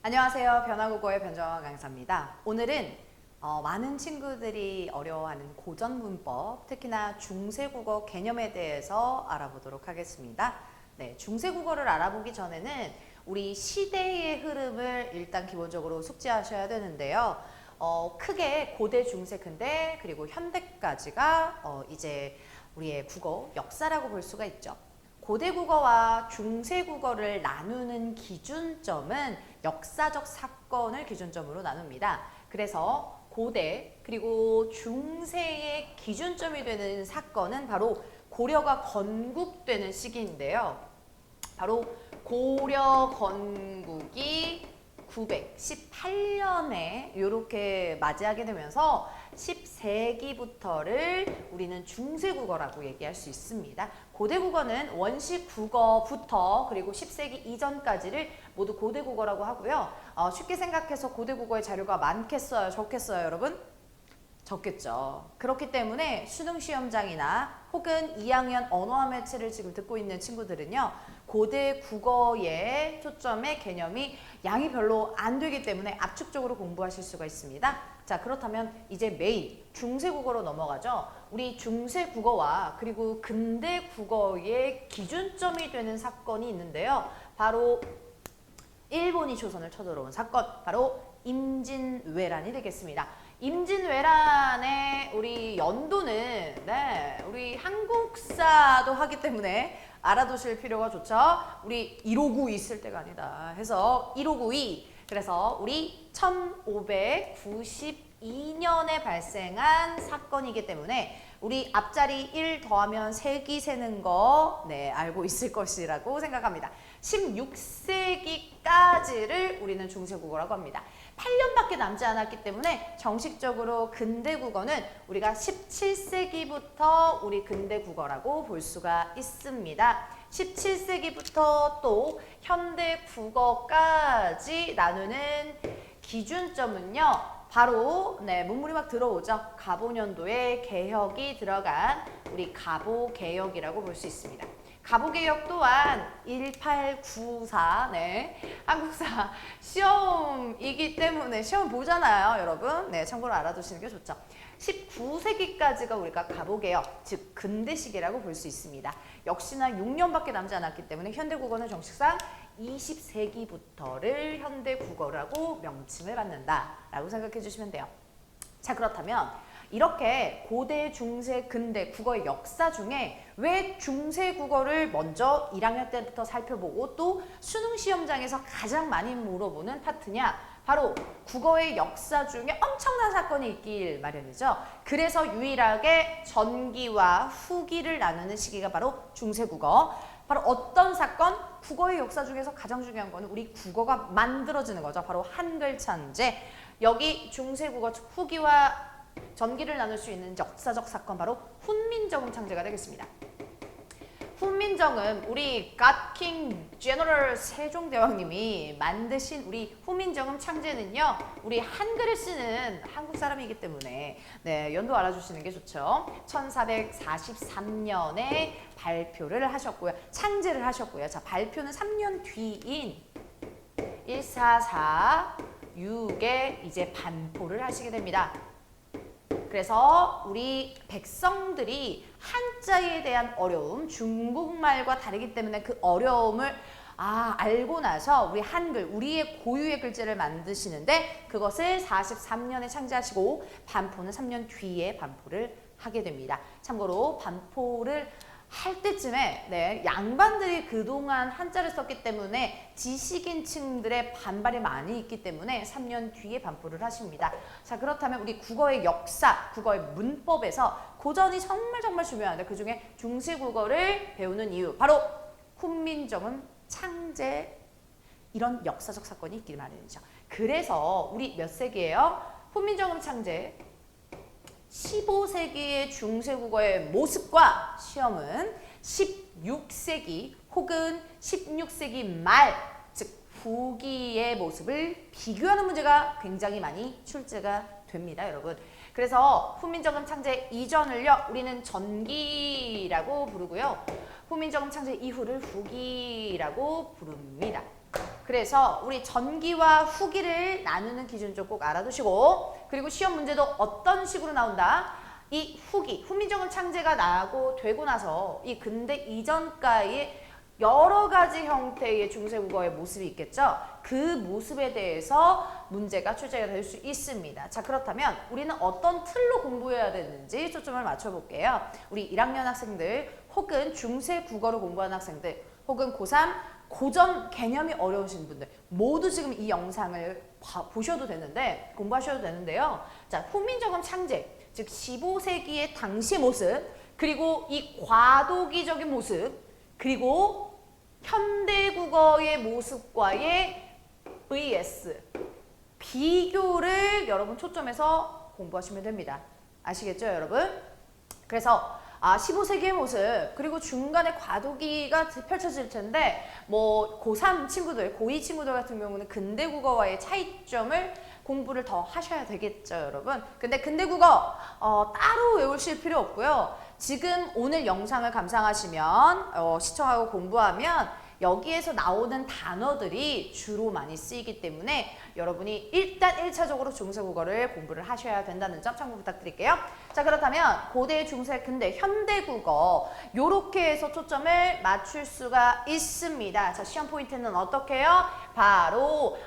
안녕하세요. 변화국어의 변정아 강사입니다. 오늘은 많은 친구들이 어려워하는 고전문법, 특히나 중세국어 개념에 대해서 알아보도록 하겠습니다. 네, 중세국어를 알아보기 전에는 우리 시대의 흐름을 일단 기본적으로 숙지하셔야 되는데요. 크게 고대, 중세, 근대, 그리고 현대까지가 이제 우리의 국어 역사라고 볼 수가 있죠. 고대 국어와 중세 국어를 나누는 기준점은 역사적 사건을 기준점으로 나눕니다. 그래서 고대 그리고 중세의 기준점이 되는 사건은 바로 고려가 건국되는 시기인데요. 바로 고려 건국이 918년에 이렇게 맞이하게 되면서 10세기부터를 우리는 중세국어라고 얘기할 수 있습니다. 고대국어는 원시국어부터 그리고 10세기 이전까지를 모두 고대국어라고 하고요. 쉽게 생각해서 고대국어의 자료가 많겠어요? 적겠어요, 여러분? 적겠죠. 그렇기 때문에 수능시험장이나 혹은 2학년 언어와 매체를 지금 듣고 있는 친구들은요. 고대 국어의 초점의 개념이 양이 별로 안 되기 때문에 압축적으로 공부하실 수가 있습니다. 자, 그렇다면 이제 메인 중세국어로 넘어가죠. 우리 중세국어와 그리고 근대 국어의 기준점이 되는 사건이 있는데요. 바로 일본이 조선을 쳐들어온 사건, 바로 임진왜란이 되겠습니다. 임진왜란의 우리 연도는 우리 한국사도 하기 때문에 알아두실 필요가 좋죠. 우리 1592 있을 때가 아니다 해서 1592. 그래서 우리 1592년에 발생한 사건이기 때문에 우리 앞자리 1 더하면 세기 세는 거 알고 있을 것이라고 생각합니다. 16세기까지를 우리는 중세국어라고 합니다. 8년밖에 남지 않았기 때문에 정식적으로 근대국어는 우리가 17세기부터 우리 근대국어라고 볼 수가 있습니다. 17세기부터 또 현대국어까지 나누는 기준점은요. 바로 문물이 막 들어오죠. 가보년도에 개혁이 들어간 우리 가보개혁이라고 볼 수 있습니다. 가보개혁 또한 1894 한국사 시험이기 때문에 시험 보잖아요, 여러분. 참고로 알아두시는 게 좋죠. 19세기까지가 우리가 가보개혁, 즉 근대시기라고 볼 수 있습니다. 역시나 6년밖에 남지 않았기 때문에 현대국어는 정식상 20세기부터를 현대국어라고 명칭을 받는다라고 생각해 주시면 돼요. 자, 그렇다면 이렇게 고대, 중세, 근대 국어의 역사 중에 왜 중세 국어를 먼저 1학년 때부터 살펴보고 또 수능 시험장에서 가장 많이 물어보는 파트냐? 바로 국어의 역사 중에 엄청난 사건이 있길 마련이죠. 그래서 유일하게 전기와 후기를 나누는 시기가 바로 중세 국어. 바로 어떤 사건? 국어의 역사 중에서 가장 중요한 거는 우리 국어가 만들어지는 거죠. 바로 한글 천재. 여기 중세 국어 후기와 전기를 나눌 수 있는 역사적 사건, 바로 훈민정음 창제가 되겠습니다. 훈민정음, 우리 갓킹 제너럴 세종대왕님이 만드신 우리 훈민정음 창제는요, 우리 한글을 쓰는 한국 사람이기 때문에 연도 알아주시는 게 좋죠. 1443년에 발표를 하셨고요. 창제를 하셨고요. 자, 발표는 3년 뒤인 1446에 이제 반포를 하시게 됩니다. 그래서 우리 백성들이 한자에 대한 어려움, 중국말과 다르기 때문에 그 어려움을 알고 나서 우리 한글, 우리의 고유의 글자를 만드시는데 그것을 43년에 창제하시고 반포는 3년 뒤에 반포를 하게 됩니다. 참고로 반포를 할 때쯤에 양반들이 그동안 한자를 썼기 때문에 지식인층들의 반발이 많이 있기 때문에 3년 뒤에 반포를 하십니다. 자, 그렇다면 우리 국어의 역사, 국어의 문법에서 고전이 정말 중요한데 그중에 중세국어를 배우는 이유, 바로 훈민정음 창제, 이런 역사적 사건이 있길 마련이죠. 그래서 우리 몇 세기예요? 훈민정음 창제 15세기의 중세국어의 모습과 시험은 16세기 혹은 16세기 말, 즉 후기의 모습을 비교하는 문제가 굉장히 많이 출제가 됩니다, 여러분. 그래서 훈민정음 창제 이전을요, 우리는 전기라고 부르고요. 훈민정음 창제 이후를 후기라고 부릅니다. 그래서 우리 전기와 후기를 나누는 기준 좀 꼭 알아두시고 그리고 시험 문제도 어떤 식으로 나온다. 이 후기, 훈민정음 창제가 나고 되고 나서 이 근대 이전까의 여러 가지 형태의 중세국어의 모습이 있겠죠. 그 모습에 대해서 문제가 출제가 될 수 있습니다. 자, 그렇다면 우리는 어떤 틀로 공부해야 되는지 초점을 맞춰볼게요. 우리 1학년 학생들 혹은 중세국어를 공부하는 학생들 혹은 고3, 고전 개념이 어려우신 분들 모두 지금 이 영상을 보셔도 되는데 공부하셔도 되는데요. 자, 훈민정음 창제, 즉 15세기의 당시 모습 그리고 이 과도기적인 모습 그리고 현대국어의 모습과의 vs 비교를 여러분 초점에서 공부하시면 됩니다. 아시겠죠, 여러분? 그래서 15세기의 모습 그리고 중간에 과도기가 펼쳐질 텐데 뭐 고3 친구들, 고2 친구들 같은 경우는 근대국어와의 차이점을 공부를 더 하셔야 되겠죠, 여러분. 근데 근대국어 따로 외우실 필요 없고요. 지금 오늘 영상을 감상하시면 시청하고 공부하면 여기에서 나오는 단어들이 주로 많이 쓰이기 때문에 여러분이 일단 1차적으로 중세국어를 공부를 하셔야 된다는 점 참고 부탁드릴게요. 자, 그렇다면 고대, 중세, 근대, 현대국어 요렇게 해서 초점을 맞출 수가 있습니다. 자, 시험 포인트는 어떻게 해요? 바로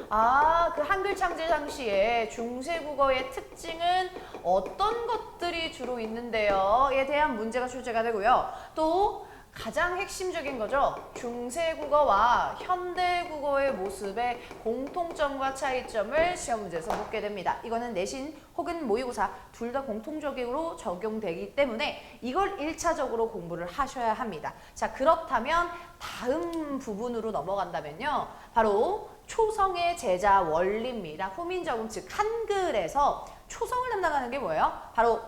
그 한글 창제 당시에 중세국어의 특징은 어떤 것들이 주로 있는데요? 에 대한 문제가 출제가 되고요. 또 가장 핵심적인 거죠. 중세국어와 현대국어의 모습의 공통점과 차이점을 시험 문제에서 묻게 됩니다. 이거는 내신 혹은 모의고사 둘 다 공통적으로 적용되기 때문에 이걸 1차적으로 공부를 하셔야 합니다. 자, 그렇다면 다음 부분으로 넘어간다면요. 바로 초성의 제자 원리입니다. 훈민정음 즉 한글에서 초성을 담당하는 게 뭐예요? 바로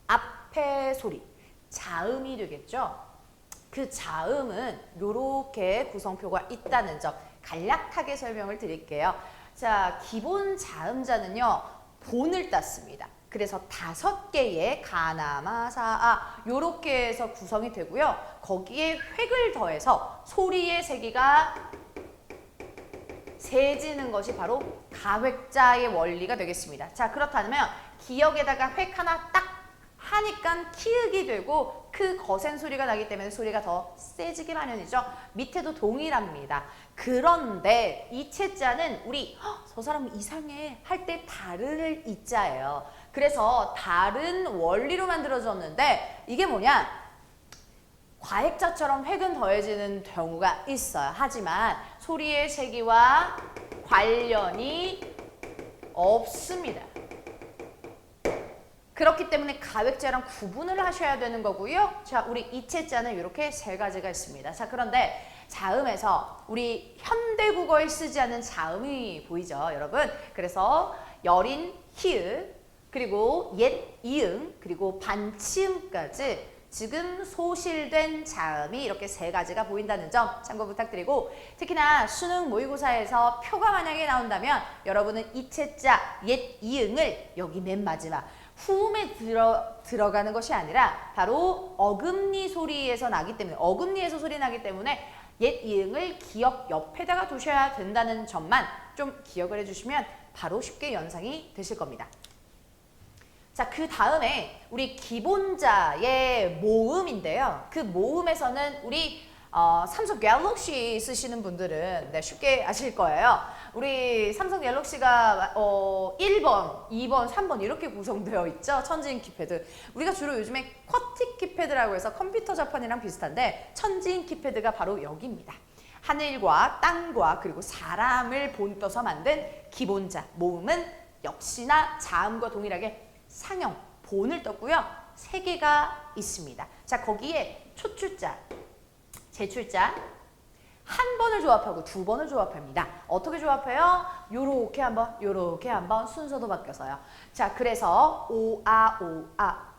앞에 소리, 자음이 되겠죠. 그 자음은 이렇게 구성표가 있다는 점 간략하게 설명을 드릴게요. 자, 기본 자음자는요. 본을 땄습니다. 그래서 5개의 가나, 마, 사, 아 요렇게 해서 구성이 되고요. 거기에 획을 더해서 소리의 세기가 세지는 것이 바로 가획자의 원리가 되겠습니다. 자, 그렇다면 기역에다가 획 하나 딱 하니까 키읔이 되고 그 거센 소리가 나기 때문에 소리가 더 세지기 마련이죠. 밑에도 동일합니다. 그런데 이 채자는 우리 저 사람 이상해 할 때 다를 이자예요. 그래서 다른 원리로 만들어졌는데 이게 뭐냐? 과액자처럼 획은 더해지는 경우가 있어요. 하지만 소리의 세기와 관련이 없습니다. 그렇기 때문에 가획자랑 구분을 하셔야 되는 거고요. 자, 우리 이채자는 이렇게 3가지가 있습니다. 자, 그런데 자음에서 우리 현대국어에 쓰지 않는 자음이 보이죠, 여러분? 그래서 여린 히읗, 그리고 옛 이응, 그리고 반치음까지 지금 소실된 자음이 이렇게 3가지가 보인다는 점 참고 부탁드리고 특히나 수능 모의고사에서 표가 만약에 나온다면 여러분은 이채자, 옛 이응을 여기 맨 마지막 후음에 들어가는 것이 아니라 바로 어금니 소리에서 나기 때문에 어금니에서 소리 나기 때문에 옛 이응을 기역 옆에다가 두셔야 된다는 점만 좀 기억을 해주시면 바로 쉽게 연상이 되실 겁니다. 자, 그 다음에 우리 기본자의 모음인데요. 그 모음에서는 우리 삼성 갤럭시 쓰시는 분들은 쉽게 아실 거예요. 우리 삼성 갤럭시가 1번, 2번, 3번 이렇게 구성되어 있죠. 천지인 키패드. 우리가 주로 요즘에 쿼틱 키패드라고 해서 컴퓨터 자판이랑 비슷한데 천지인 키패드가 바로 여기입니다. 하늘과 땅과 그리고 사람을 본떠서 만든 기본자 모음은 역시나 자음과 동일하게 상형, 본을 떴고요. 3개가 있습니다. 자, 거기에 초출자, 제출자 한 번을 조합하고 2번을 조합합니다. 어떻게 조합해요? 요렇게 한번 순서도 바뀌어서요. 자, 그래서 오아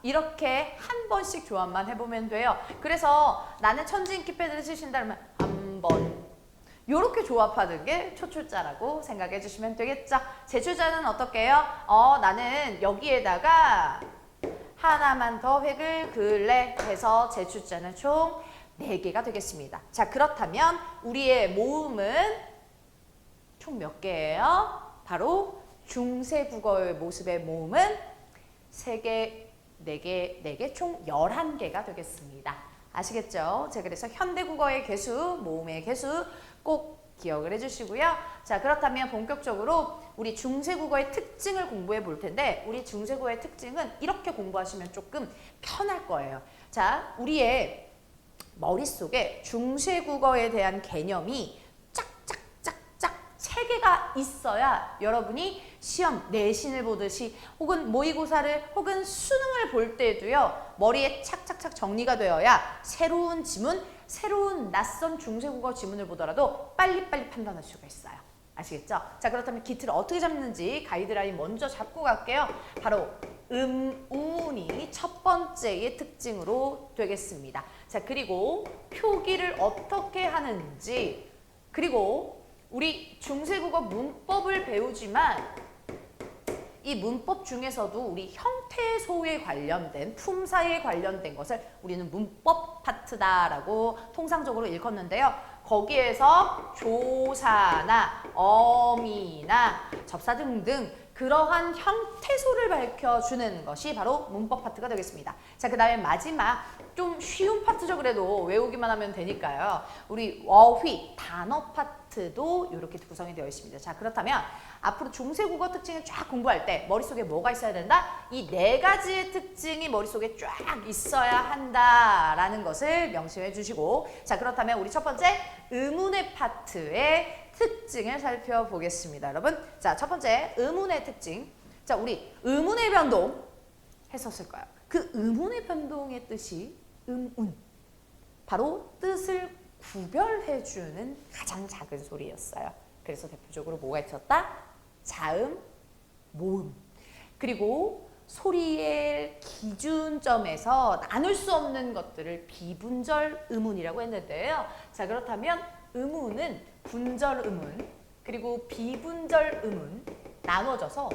이렇게 한 번씩 조합만 해보면 돼요. 그래서 나는 천지인 키패드를 쓰신다면 한 번 요렇게 조합하는 게 초출자라고 생각해 주시면 되겠죠. 제출자는 어떻게 해요? 나는 여기에다가 하나만 더 획을 그을래 해서 제출자는 총 4개가 되겠습니다. 자, 그렇다면 우리의 모음은 총 몇 개예요? 바로 중세 국어의 모습의 모음은 3개, 4개, 4개, 총 11개가 되겠습니다. 아시겠죠? 제가 그래서 현대국어의 개수, 모음의 개수 꼭 기억을 해주시고요. 자, 그렇다면 본격적으로 우리 중세국어의 특징을 공부해 볼 텐데 우리 중세국어의 특징은 이렇게 공부하시면 조금 편할 거예요. 자, 우리의 머릿속에 중세국어에 대한 개념이 짝짝짝짝 3개가 있어야 여러분이 시험, 내신을 보듯이 혹은 모의고사를 혹은 수능을 볼 때도요. 머리에 착착착 정리가 되어야 새로운 지문, 새로운 낯선 중세국어 지문을 보더라도 빨리빨리 판단할 수가 있어요. 아시겠죠? 자, 그렇다면 기틀을 어떻게 잡는지 가이드라인 먼저 잡고 갈게요. 바로 우운이 첫 번째의 특징으로 되겠습니다. 자, 그리고 표기를 어떻게 하는지, 그리고 우리 중세국어 문법을 배우지만 이 문법 중에서도 우리 형태소에 관련된, 품사에 관련된 것을 우리는 문법 파트다라고 통상적으로 일컫는데요. 거기에서 조사나 어미나 접사 등등 그러한 형태소를 밝혀주는 것이 바로 문법 파트가 되겠습니다. 자, 그 다음에 마지막 좀 쉬운 파트죠. 그래도 외우기만 하면 되니까요. 우리 어휘, 단어 파트도 이렇게 구성이 되어 있습니다. 자, 그렇다면 앞으로 중세국어 특징을 쫙 공부할 때 머릿속에 뭐가 있어야 된다? 이 4가지의 특징이 머릿속에 쫙 있어야 한다라는 것을 명심해 주시고, 자, 그렇다면 우리 첫 번째 의문의 파트의 특징을 살펴보겠습니다. 여러분, 자, 첫 번째 의문의 특징. 자, 우리 의문의 변동 했었을 거예요. 그 의문의 변동의 뜻이 음운. 바로 뜻을 구별해주는 가장 작은 소리였어요. 그래서 대표적으로 뭐가 있었다? 자음, 모음. 그리고 소리의 기준점에서 나눌 수 없는 것들을 비분절 음운이라고 했는데요. 자, 그렇다면 음운은 분절 음운, 그리고 비분절 음운 나눠져서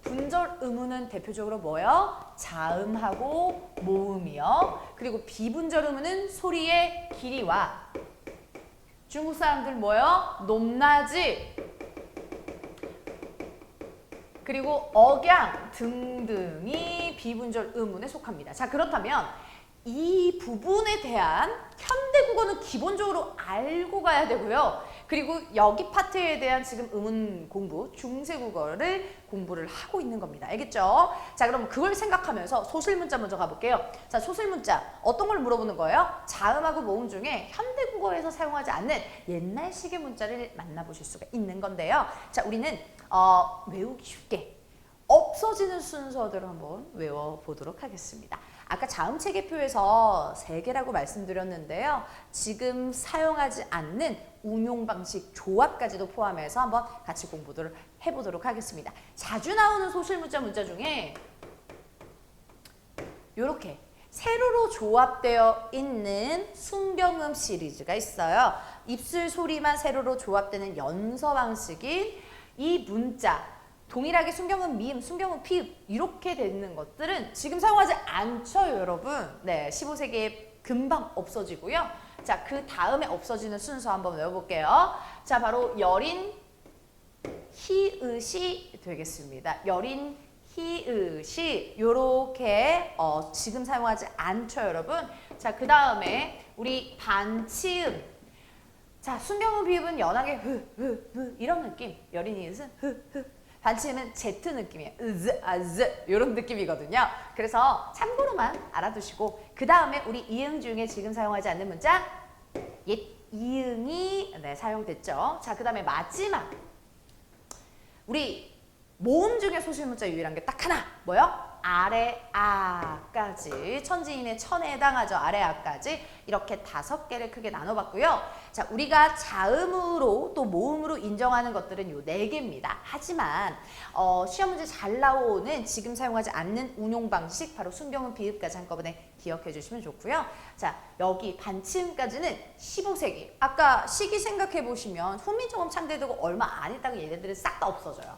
분절 음운은 대표적으로 뭐요? 자음하고 모음이요. 그리고 비분절 음운은 소리의 길이와 중국 사람들 뭐요? 높낮이 그리고 억양 등등이 비분절 음운에 속합니다. 자, 그렇다면 이 부분에 대한 현대국어는 기본적으로 알고 가야 되고요. 그리고 여기 파트에 대한 지금 음운 공부, 중세국어를 공부를 하고 있는 겁니다. 알겠죠? 자, 그럼 그걸 생각하면서 소실문자 먼저 가볼게요. 자, 소실문자 어떤 걸 물어보는 거예요? 자음하고 모음 중에 현대국어에서 사용하지 않는 옛날식의 문자를 만나보실 수가 있는 건데요. 자, 우리는 외우기 쉽게 없어지는 순서대로 한번 외워보도록 하겠습니다. 아까 자음체계표에서 3개라고 말씀드렸는데요. 지금 사용하지 않는 운용 방식, 조합까지도 포함해서 한번 같이 공부를 해보도록 하겠습니다. 자주 나오는 소실문자 문자 중에 이렇게 세로로 조합되어 있는 순경음 시리즈가 있어요. 입술 소리만 세로로 조합되는 연서 방식인 이 문자, 동일하게 순경음 미음, 순경음 피읍 이렇게 되는 것들은 지금 사용하지 않죠, 여러분. 네, 15세기에 금방 없어지고요. 자, 그 다음에 없어지는 순서 한번 외워볼게요. 자, 바로 여린 히읗이 되겠습니다. 여린 히읗이 요렇게 지금 사용하지 않죠, 여러분. 자, 그 다음에 우리 반치음. 자, 순경음 비읍은 연하게 흐 이런 느낌. 여린 히읗은 흐. 반치음은 Z 느낌이에요. z 이런 느낌이거든요. 그래서 참고로만 알아두시고 그 다음에 우리 이응 중에 지금 사용하지 않는 문자 옛 이응이 사용됐죠. 자, 그 다음에 마지막 우리 모음 중에 소실문자 유일한 게 딱 하나 뭐요? 아래 아까지 천지인의 천에 해당하죠. 아래 아까지 이렇게 5개를 크게 나눠봤고요. 자, 우리가 자음으로 또 모음으로 인정하는 것들은 요 4개입니다. 하지만 시험 문제 잘 나오는 지금 사용하지 않는 운용 방식 바로 순경음 비읍까지 한꺼번에 기억해 주시면 좋고요. 자, 여기 반치음까지는 15세기. 아까 시기 생각해 보시면 훈민정음 창제되고 얼마 안 있다가 얘네들은 싹 다 없어져요.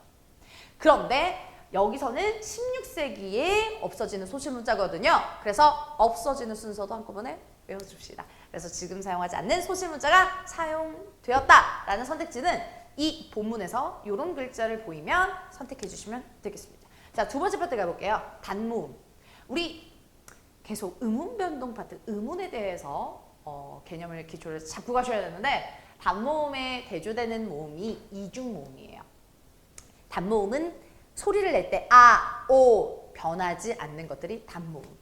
그런데 여기서는 16세기에 없어지는 소실문자거든요. 그래서 없어지는 순서도 한꺼번에 외워줍시다. 그래서 지금 사용하지 않는 소실문자가 사용되었다라는 선택지는 이 본문에서 이런 글자를 보이면 선택해 주시면 되겠습니다. 자, 두 번째 파트 가볼게요. 단모음. 우리 계속 음운 변동 파트, 음운에 대해서 개념을 기초로 잡고 가셔야 되는데 단모음에 대조되는 모음이 이중모음이에요. 단모음은 소리를 낼 때 아, 오 변하지 않는 것들이 단모음.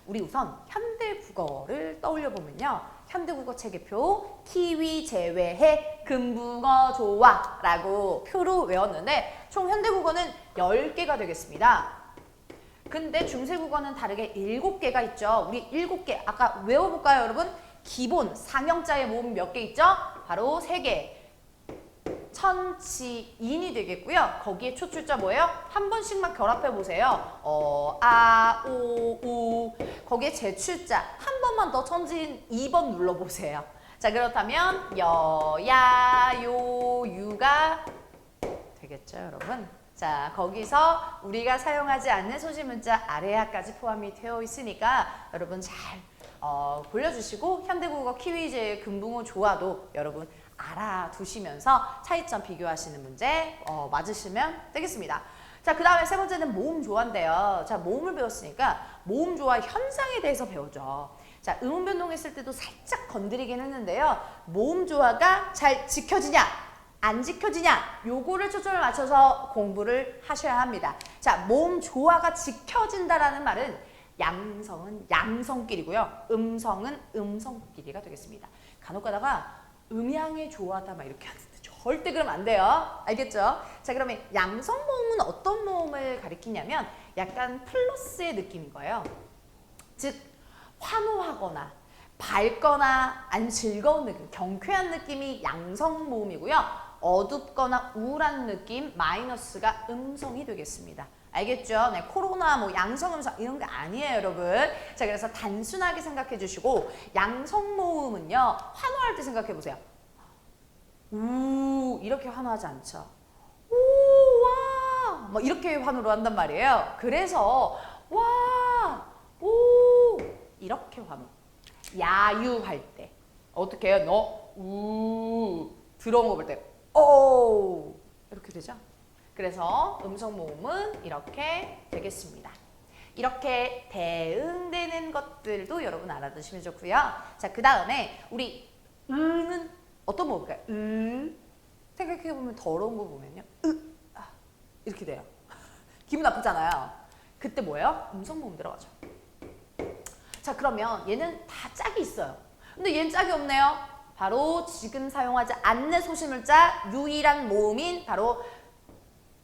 우리 우선 현대국어를 떠올려 보면요. 현대국어 체계표 키위 제외해 금붕어 좋아 라고 표로 외웠는데 총 현대국어는 10개가 되겠습니다. 근데 중세국어는 다르게 7개가 있죠. 우리 7개 아까 외워볼까요 여러분? 기본 상형자의 모음 몇 개 있죠? 바로 3개. 천치인이 되겠고요. 거기에 초출자 뭐예요? 한 번씩만 결합해 보세요. 아, 오, 우. 거기에 제출자 한 번만 더 천지인 2번 눌러보세요. 자, 그렇다면 여, 야, 요, 유가 되겠죠, 여러분? 자, 거기서 우리가 사용하지 않는 소실문자 아래야까지 포함이 되어 있으니까 여러분 잘 골라주시고 현대국어 키위제 금붕어 조화도 여러분 알아두시면서 차이점 비교하시는 문제 맞으시면 되겠습니다. 자, 그 다음에 세 번째는 모음 조화인데요. 자, 모음을 배웠으니까 모음 조화 현상에 대해서 배우죠. 자, 음운 변동했을 때도 살짝 건드리긴 했는데요. 모음 조화가 잘 지켜지냐 안 지켜지냐 요거를 초점을 맞춰서 공부를 하셔야 합니다. 자, 모음 조화가 지켜진다라는 말은 양성은 양성끼리고요. 음성은 음성끼리가 되겠습니다. 간혹 가다가 음양의 조화다 막 이렇게 하는데 절대 그러면 안 돼요. 알겠죠? 자, 그러면 양성 모음은 어떤 모음을 가리키냐면 약간 플러스의 느낌인 거예요. 즉 환호하거나 밝거나 아니면 즐거운 느낌, 경쾌한 느낌이 양성 모음이고요. 어둡거나 우울한 느낌, 마이너스가 음성이 되겠습니다. 알겠죠? 네, 코로나, 뭐 양성, 음성 이런 게 아니에요, 여러분. 자, 그래서 단순하게 생각해 주시고 양성 모음은요. 환호할 때 생각해 보세요. 우 이렇게 환호하지 않죠. 우, 와, 뭐 이렇게 환호를 한단 말이에요. 그래서 와, 오 이렇게 환호. 야유할 때 어떻게 해요? 너 우 들어온 거 볼 때 오 이렇게 되죠. 그래서 음성 모음은 이렇게 되겠습니다. 이렇게 대응되는 것들도 여러분 알아두시면 좋고요. 자, 그 다음에 우리 으는 어떤 모음일까요? 생각해보면 더러운 거 보면요. 이렇게 돼요. 기분 나쁘잖아요. 그때 뭐예요? 음성 모음 들어가죠. 자, 그러면 얘는 다 짝이 있어요. 근데 얘는 짝이 없네요. 바로 지금 사용하지 않는 소실문자 유일한 모음인 바로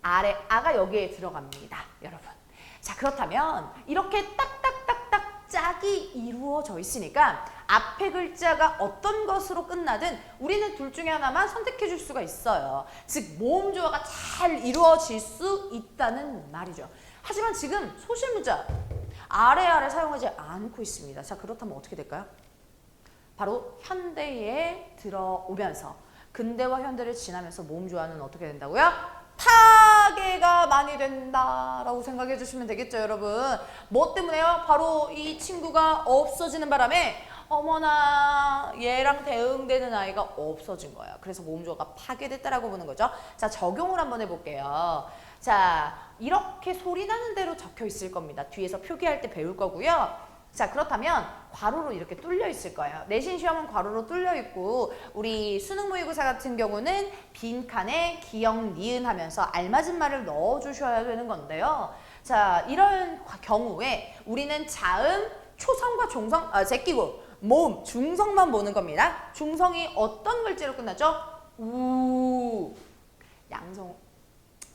아래 아가 여기에 들어갑니다, 여러분. 자, 그렇다면 이렇게 딱딱딱딱 짝이 이루어져 있으니까 앞에 글자가 어떤 것으로 끝나든 우리는 둘 중에 하나만 선택해 줄 수가 있어요. 즉 모음 조화가 잘 이루어질 수 있다는 말이죠. 하지만 지금 소실문자 아래 사용하지 않고 있습니다. 자, 그렇다면 어떻게 될까요? 바로 현대에 들어오면서 근대와 현대를 지나면서 모음 조화는 어떻게 된다고요? 파괴가 많이 된다라고 생각해 주시면 되겠죠, 여러분. 뭐 때문에요? 바로 이 친구가 없어지는 바람에 어머나 얘랑 대응되는 아이가 없어진 거예요. 그래서 모음 조화가 파괴됐다라고 보는 거죠. 자, 적용을 한번 해볼게요. 자, 이렇게 소리 나는 대로 적혀 있을 겁니다. 뒤에서 표기할 때 배울 거고요. 자, 그렇다면 괄호로 이렇게 뚫려 있을 거예요. 내신 시험은 괄호로 뚫려 있고 우리 수능 모의고사 같은 경우는 빈칸에 기역, 니은 하면서 알맞은 말을 넣어주셔야 되는 건데요. 자, 이런 경우에 우리는 자음, 초성과 종성, 제끼고 모음, 중성만 보는 겁니다. 중성이 어떤 글자로 끝나죠? 우, 양성.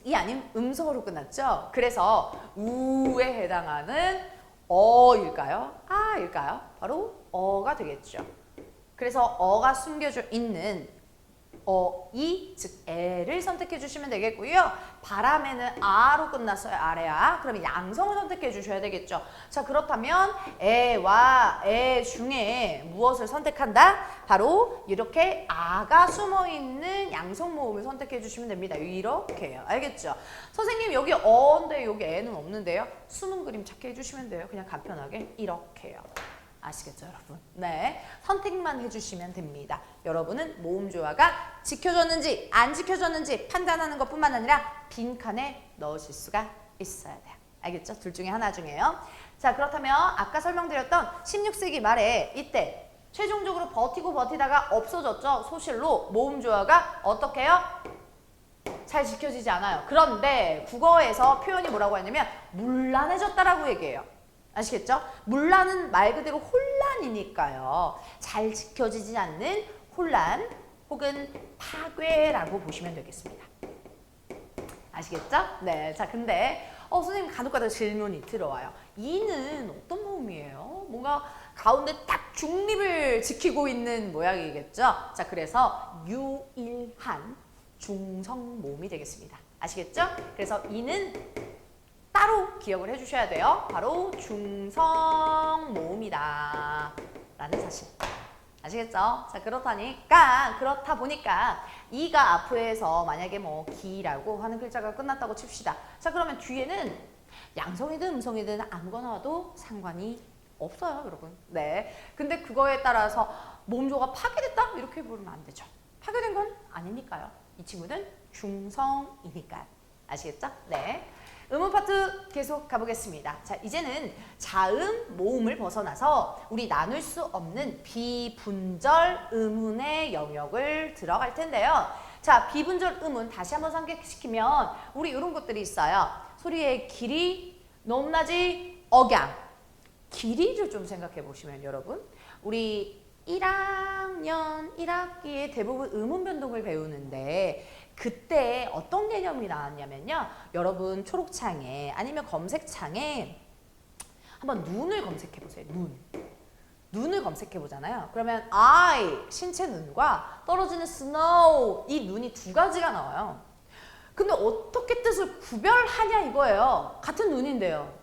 이 아닌 음성으로 끝났죠? 그래서 우에 해당하는 어일까요? 아일까요? 바로 어가 되겠죠. 그래서 어가 숨겨져 있는 이, 즉 애를 선택해 주시면 되겠고요. 바람에는 아로 끝났어요. 아래야. 그러면 양성을 선택해 주셔야 되겠죠. 자, 그렇다면 애와 애 중에 무엇을 선택한다? 바로 이렇게 아가 숨어있는 양성 모음을 선택해 주시면 됩니다. 이렇게요. 알겠죠? 선생님 여기 어인데 여기 애는 없는데요. 숨은 그림 찾게 해주시면 돼요. 그냥 간편하게 이렇게요. 아시겠죠, 여러분? 네, 선택만 해주시면 됩니다. 여러분은 모음 조화가 지켜졌는지 안 지켜졌는지 판단하는 것뿐만 아니라 빈칸에 넣으실 수가 있어야 돼요. 알겠죠? 둘 중에 하나 중에요. 자, 그렇다면 아까 설명드렸던 16세기 말에 이때 최종적으로 버티고 버티다가 없어졌죠. 소실로 모음 조화가 어떻게 해요? 잘 지켜지지 않아요. 그런데 국어에서 표현이 뭐라고 하냐면 문란해졌다라고 얘기해요. 아시겠죠? 문란은 말 그대로 혼란이니까요. 잘 지켜지지 않는 혼란 혹은 파괴라고 보시면 되겠습니다. 아시겠죠? 네. 자, 근데 선생님 간혹가다 질문이 들어와요. 이는 어떤 모음이에요? 뭔가 가운데 딱 중립을 지키고 있는 모양이겠죠? 자, 그래서 유일한 중성 모음이 되겠습니다. 아시겠죠? 그래서 이는 따로 기억을 해주셔야 돼요. 바로 중성 모음이다 라는 사실. 아시겠죠? 자, 그렇다 보니까 이가 앞에서 만약에 뭐 기라고 하는 글자가 끝났다고 칩시다. 자, 그러면 뒤에는 양성이든 음성이든 아무거나 와도 상관이 없어요, 여러분. 네. 근데 그거에 따라서 모음조가 파괴됐다? 이렇게 부르면 안 되죠. 파괴된 건 아니니까요. 이 친구는 중성이니까요. 아시겠죠? 네. 음운 파트 계속 가보겠습니다. 자, 이제는 자음, 모음을 벗어나서 우리 나눌 수 없는 비분절 음운의 영역을 들어갈 텐데요. 자, 비분절 음운 다시 한번 상기시키면 우리 이런 것들이 있어요. 소리의 길이, 높낮이, 억양. 길이를 좀 생각해 보시면 여러분, 우리 1학년 1학기에 대부분 음운 변동을 배우는데 그때 어떤 개념이 나왔냐면요. 여러분 초록창에 아니면 검색창에 한번 눈을 검색해 보세요. 눈을 검색해 보잖아요. 그러면 I, 신체 눈과 떨어지는 snow, 이 눈이 두 가지가 나와요. 근데 어떻게 뜻을 구별하냐 이거예요. 같은 눈인데요.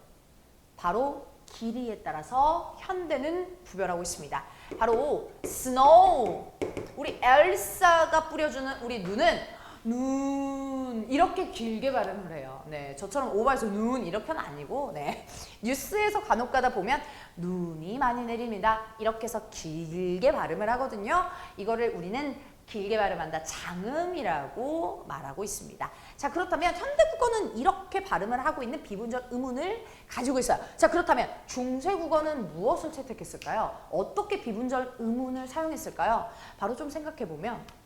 바로 길이에 따라서 현대는 구별하고 있습니다. 바로 snow, 우리 엘사가 뿌려주는 우리 눈은 눈 이렇게 길게 발음을 해요. 네, 저처럼 오버해서 눈 이렇게는 아니고, 네, 뉴스에서 간혹가다 보면 눈이 많이 내립니다. 이렇게 해서 길게 발음을 하거든요. 이거를 우리는 길게 발음한다, 장음이라고 말하고 있습니다. 자, 그렇다면 현대국어는 이렇게 발음을 하고 있는 비분절 음운을 가지고 있어요. 자, 그렇다면 중세국어는 무엇을 채택했을까요? 어떻게 비분절 음운을 사용했을까요? 바로 좀 생각해보면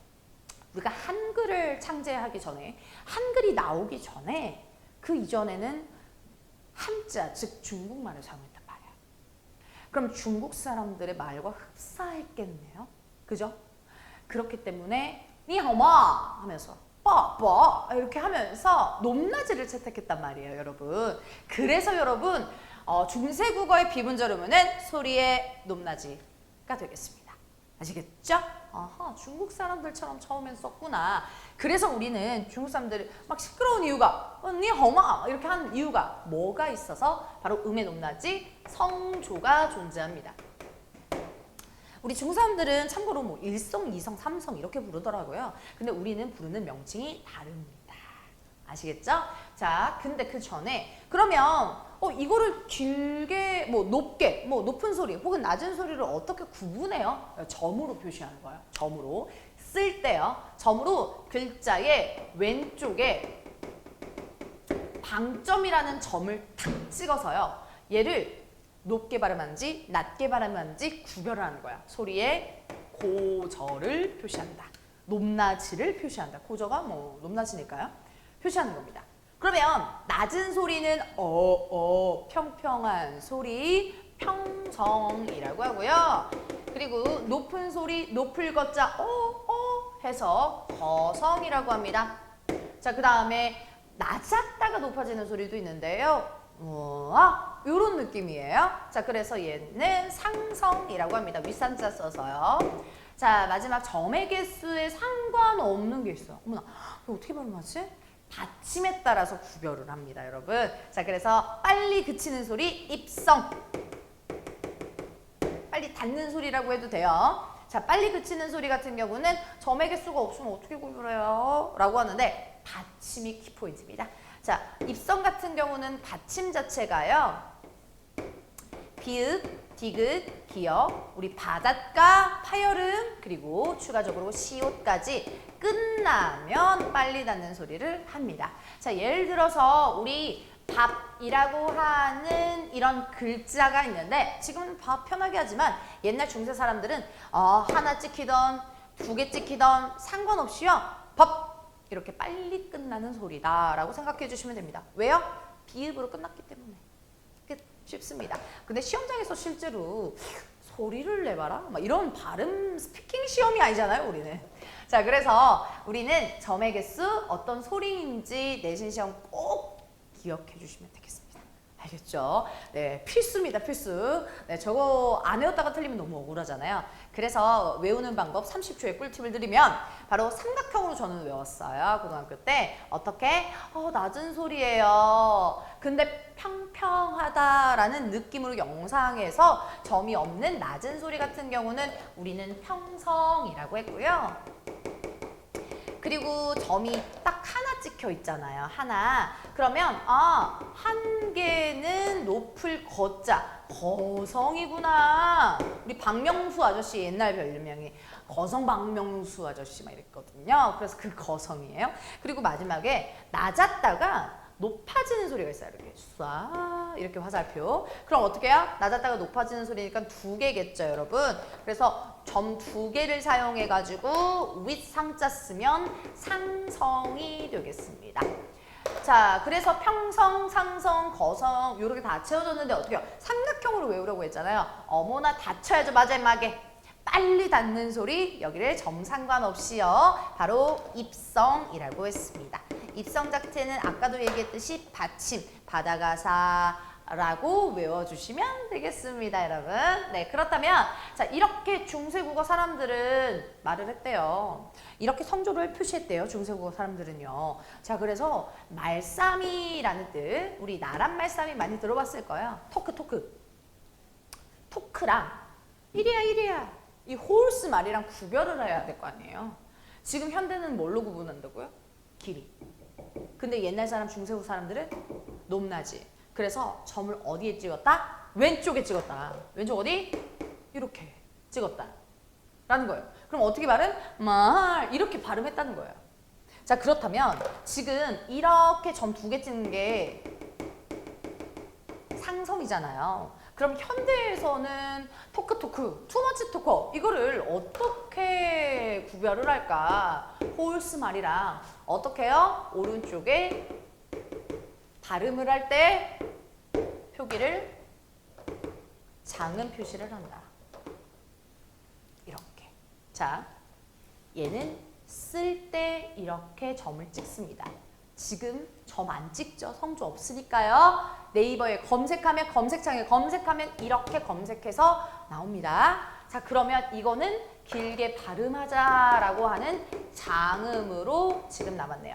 우리가 한글을 창제하기 전에, 한글이 나오기 전에 그 이전에는 한자, 즉 중국말을 사용했단 말이에요. 그럼 중국 사람들의 말과 흡사했겠네요. 그죠? 그렇기 때문에 니하오마 하면서 빠 이렇게 하면서 높낮이를 채택했단 말이에요, 여러분. 그래서 여러분 중세국어의 비분절 음운은 소리의 높낮이가 되겠습니다. 아시겠죠? 아하, 중국 사람들처럼 처음엔 썼구나. 그래서 우리는 중국 사람들이 막 시끄러운 이유가 니하오마 이렇게 하는 이유가 뭐가 있어서 바로 음의 높낮이 성조가 존재합니다. 우리 중국 사람들은 참고로 뭐 1성, 2성, 3성 이렇게 부르더라고요. 근데 우리는 부르는 명칭이 다릅니다. 아시겠죠? 자, 근데 그 전에 그러면 이거를 길게, 뭐 높게, 뭐 높은 소리 혹은 낮은 소리를 어떻게 구분해요? 점으로 표시하는 거예요. 점으로 쓸 때요. 점으로 글자의 왼쪽에 방점이라는 점을 탁 찍어서요. 얘를 높게 발음하는지 낮게 발음하는지 구별을 하는 거야. 소리의 고저를 표시한다. 높낮이를 표시한다. 고저가 뭐 높낮이니까요. 표시하는 겁니다. 그러면 낮은 소리는 평평한 소리, 평성이라고 하고요. 그리고 높은 소리, 높을 것자 해서 거성이라고 합니다. 자, 그 다음에 낮았다가 높아지는 소리도 있는데요. 이런 느낌이에요. 자, 그래서 얘는 상성이라고 합니다. 윗산자 써서요. 자, 마지막 점의 개수에 상관없는 게 있어요. 어머나, 이거 어떻게 발음하지? 받침에 따라서 구별을 합니다, 여러분. 자, 그래서 빨리 그치는 소리, 입성. 빨리 닿는 소리라고 해도 돼요. 자, 빨리 그치는 소리 같은 경우는 점의 개수가 없으면 어떻게 구별해요? 라고 하는데 받침이 키포인트입니다. 자, 입성 같은 경우는 받침 자체가요. 비읍, 디귿, 기역, 우리 바닷가, 파여름, 그리고 추가적으로 시옷까지 끝나면 빨리 닿는 소리를 합니다. 자, 예를 들어서 우리 밥이라고 하는 이런 글자가 있는데 지금은 밥 편하게 하지만 옛날 중세 사람들은 하나 찍히던 두 개 찍히던 상관없이요. 밥 이렇게 빨리 끝나는 소리다라고 생각해 주시면 됩니다. 왜요? 비읍으로 끝났기 때문에. 쉽습니다. 근데 시험장에서 실제로 소리를 내봐라 막 이런 발음 스피킹 시험이 아니잖아요, 우리는. 자, 그래서 우리는 점의 개수 어떤 소리인지 내신 시험 꼭 기억해 주시면 되겠습니다. 알겠죠? 네, 필수입니다, 필수. 네, 저거 안 외웠다가 틀리면 너무 억울하잖아요. 그래서 외우는 방법 30초의 꿀팁을 드리면 바로 삼각형으로 저는 외웠어요. 고등학교 때. 어떻게? 낮은 소리예요. 근데 평평하다라는 느낌으로 영상에서 점이 없는 낮은 소리 같은 경우는 우리는 평성이라고 했고요. 그리고 점이 딱 하나 찍혀 있잖아요. 하나. 그러면 한 개는 높을 거자. 거성이구나. 우리 박명수 아저씨 옛날 별명이 거성 박명수 아저씨 막 이랬거든요. 그래서 그 거성이에요. 그리고 마지막에 낮았다가 높아지는 소리가 있어요. 이렇게 쏴 이렇게 화살표. 그럼 어떻게 해요? 낮았다가 높아지는 소리니까 두 개겠죠, 여러분. 그래서 점 두 개를 사용해 가지고 윗상자 쓰면 상성이 되겠습니다. 자, 그래서 평성, 상성, 거성 이렇게 다 채워졌는데 어떻게 해요? 삼각형으로 외우려고 했잖아요. 어머나 닫혀야죠, 마지막에. 빨리 닿는 소리, 여기를 점 상관없이요. 바로 입성이라고 했습니다. 입성 자체는 아까도 얘기했듯이 받침, 바다가사라고 외워주시면 되겠습니다, 여러분. 네, 그렇다면 자, 이렇게 중세국어 사람들은 말을 했대요. 이렇게 성조를 표시했대요, 중세국어 사람들은요. 자, 그래서 말싸미라는 뜻, 우리 나란 말싸미 많이 들어봤을 거예요. 토크랑 이리야 이 호울스 말이랑 구별을 해야 될 거 아니에요. 지금 현대는 뭘로 구분한다고요? 길이. 근데 옛날 사람 중세국 사람들은 높낮이. 그래서 점을 어디에 찍었다? 왼쪽에 찍었다. 왼쪽 어디? 이렇게 찍었다 라는 거예요. 그럼 어떻게 발음? 말 이렇게 발음했다는 거예요. 자, 그렇다면 지금 이렇게 점 두 개 찍는 게 상성이잖아요. 그럼 현대에서는 투머치 토커 이거를 어떻게 구별을 할까? 호울스 말이랑 어떻게 해요? 오른쪽에 발음을 할 때 표기를 작은 표시를 한다. 이렇게. 자, 얘는 쓸 때 이렇게 점을 찍습니다. 지금 점 안 찍죠? 성조 없으니까요. 네이버에 검색창에 검색하면 이렇게 검색해서 나옵니다. 자, 그러면 이거는 길게 발음하자라고 하는 장음으로 지금 남았네요.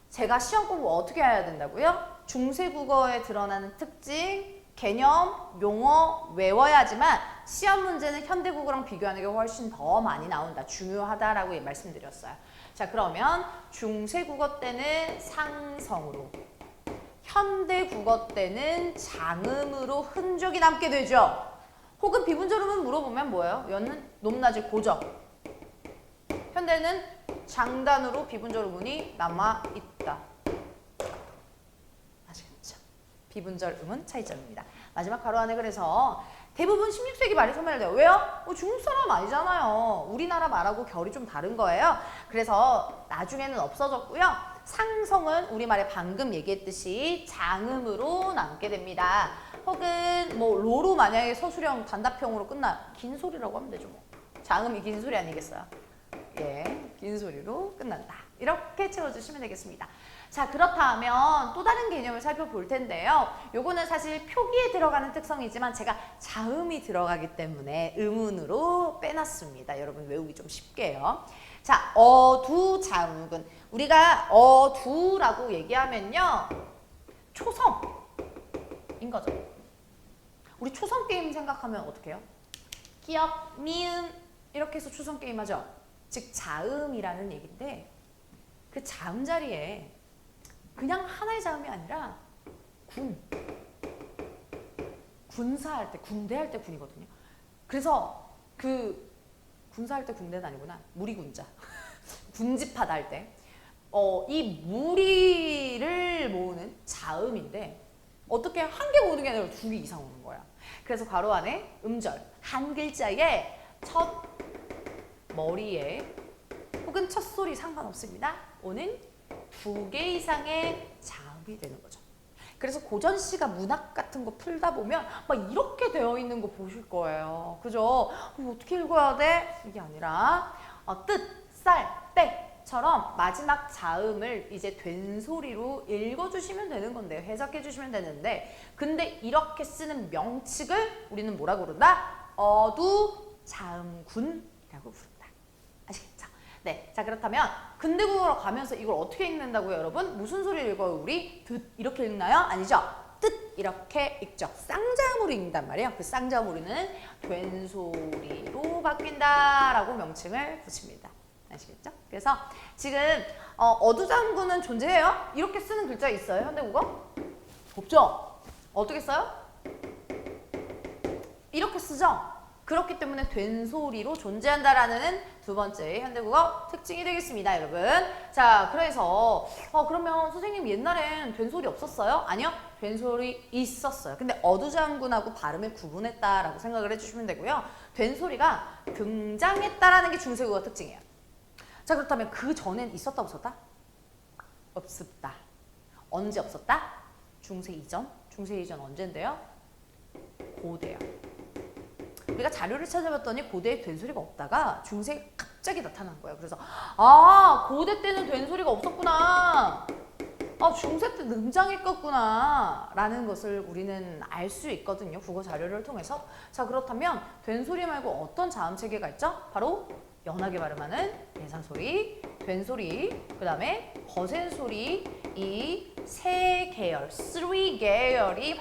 제가 시험 공부 어떻게 해야 된다고요? 중세국어에 드러나는 특징, 개념, 용어 외워야지만 시험 문제는 현대국어랑 비교하는 게 훨씬 더 많이 나온다. 중요하다라고 말씀드렸어요. 자, 그러면 중세국어 때는 상성으로, 현대국어 때는 장음으로 흔적이 남게 되죠. 혹은 비분절음은 물어보면 뭐예요? 여는 높낮이 고정. 현대는 장단으로 비분절음이 남아있다. 아시겠죠? 비분절음은 차이점입니다. 마지막 가로 안에 그래서 대부분 16세기 말에 소멸돼요. 왜요? 중국 사람 아니잖아요. 우리나라 말하고 결이 좀 다른 거예요. 그래서 나중에는 없어졌고요. 상성은 우리말에 방금 얘기했듯이 장음으로 남게 됩니다. 혹은 뭐 로로 만약에 서술형 단답형으로 끝나 긴 소리라고 하면 되죠. 뭐. 장음이 긴 소리 아니겠어요? 예, 긴 소리로 끝난다. 이렇게 채워주시면 되겠습니다. 자, 그렇다면 또 다른 개념을 살펴볼 텐데요. 요거는 사실 표기에 들어가는 특성이지만 제가 자음이 들어가기 때문에 의문으로 빼놨습니다. 여러분 외우기 좀 쉽게요. 자, 어두자욱은 우리가 어두라고 얘기하면요. 초성인 거죠. 우리 초성 게임 생각하면 어떻게 해요? 기역, 미음 이렇게 해서 초성 게임 하죠. 즉 자음이라는 얘기인데 그 자음 자리에 그냥 하나의 자음이 아니라 군사할 때, 군대할 때 군이거든요. 그래서 그 군사할 때 군대는 아니구나. 무리군자. 군집하다 할 때. 이 무리를 모으는 자음인데 어떻게 한 개 모으는 게 아니라 두 개 이상 오는 거야. 그래서 괄호 안에 음절, 한 글자에 첫 머리에 혹은 첫 소리 상관없습니다. 오는 두 개 이상의 자음이 되는 거죠. 그래서 고전시가 문학 같은 거 풀다 보면 막 이렇게 되어 있는 거 보실 거예요. 그죠? 어떻게 읽어야 돼? 이게 아니라 뜻, 쌀, 때처럼 마지막 자음을 이제 된 소리로 읽어주시면 되는 건데요. 해석해주시면 되는데 근데 이렇게 쓰는 명칭을 우리는 뭐라 부른다? 어두자음군이라고 부른다. 아시겠죠? 네, 자 그렇다면 근대국어로 가면서 이걸 어떻게 읽는다고요, 여러분? 무슨 소리를 읽어요, 우리? 듣 이렇게 읽나요? 아니죠? 뜻 이렇게 읽죠. 쌍자음으로 읽는단 말이에요. 그 쌍자음으로는 된 소리로 바뀐다라고 명칭을 붙입니다. 아시겠죠? 그래서 지금 어두자음군은 존재해요? 이렇게 쓰는 글자 있어요, 현대국어? 없죠? 어떻게 써요? 이렇게 쓰죠? 그렇기 때문에 된 소리로 존재한다라는 두 번째 현대국어 특징이 되겠습니다, 여러분. 자, 그래서 그러면 선생님 옛날엔 된 소리 없었어요? 아니요, 된 소리 있었어요. 근데 어두자음군하고 발음을 구분했다라고 생각을 해주시면 되고요. 된 소리가 등장했다라는 게 중세국어 특징이에요. 자, 그렇다면 그 전엔 있었다 없었다? 없었다. 언제 없었다? 중세 이전? 중세 이전 언젠데요? 고대요. 우리가 자료를 찾아봤더니 고대에 된 소리가 없다가 중세에 갑자기 나타난 거예요. 그래서 고대 때는 된 소리가 없었구나. 중세 때 등장했겠구나 라는 것을 우리는 알 수 있거든요. 국어 자료를 통해서. 자, 그렇다면 된 소리 말고 어떤 자음 체계가 있죠? 바로 연하게 발음하는 예사소리, 된 소리, 그 다음에 거센 소리, 이 세 계열, 3 계열이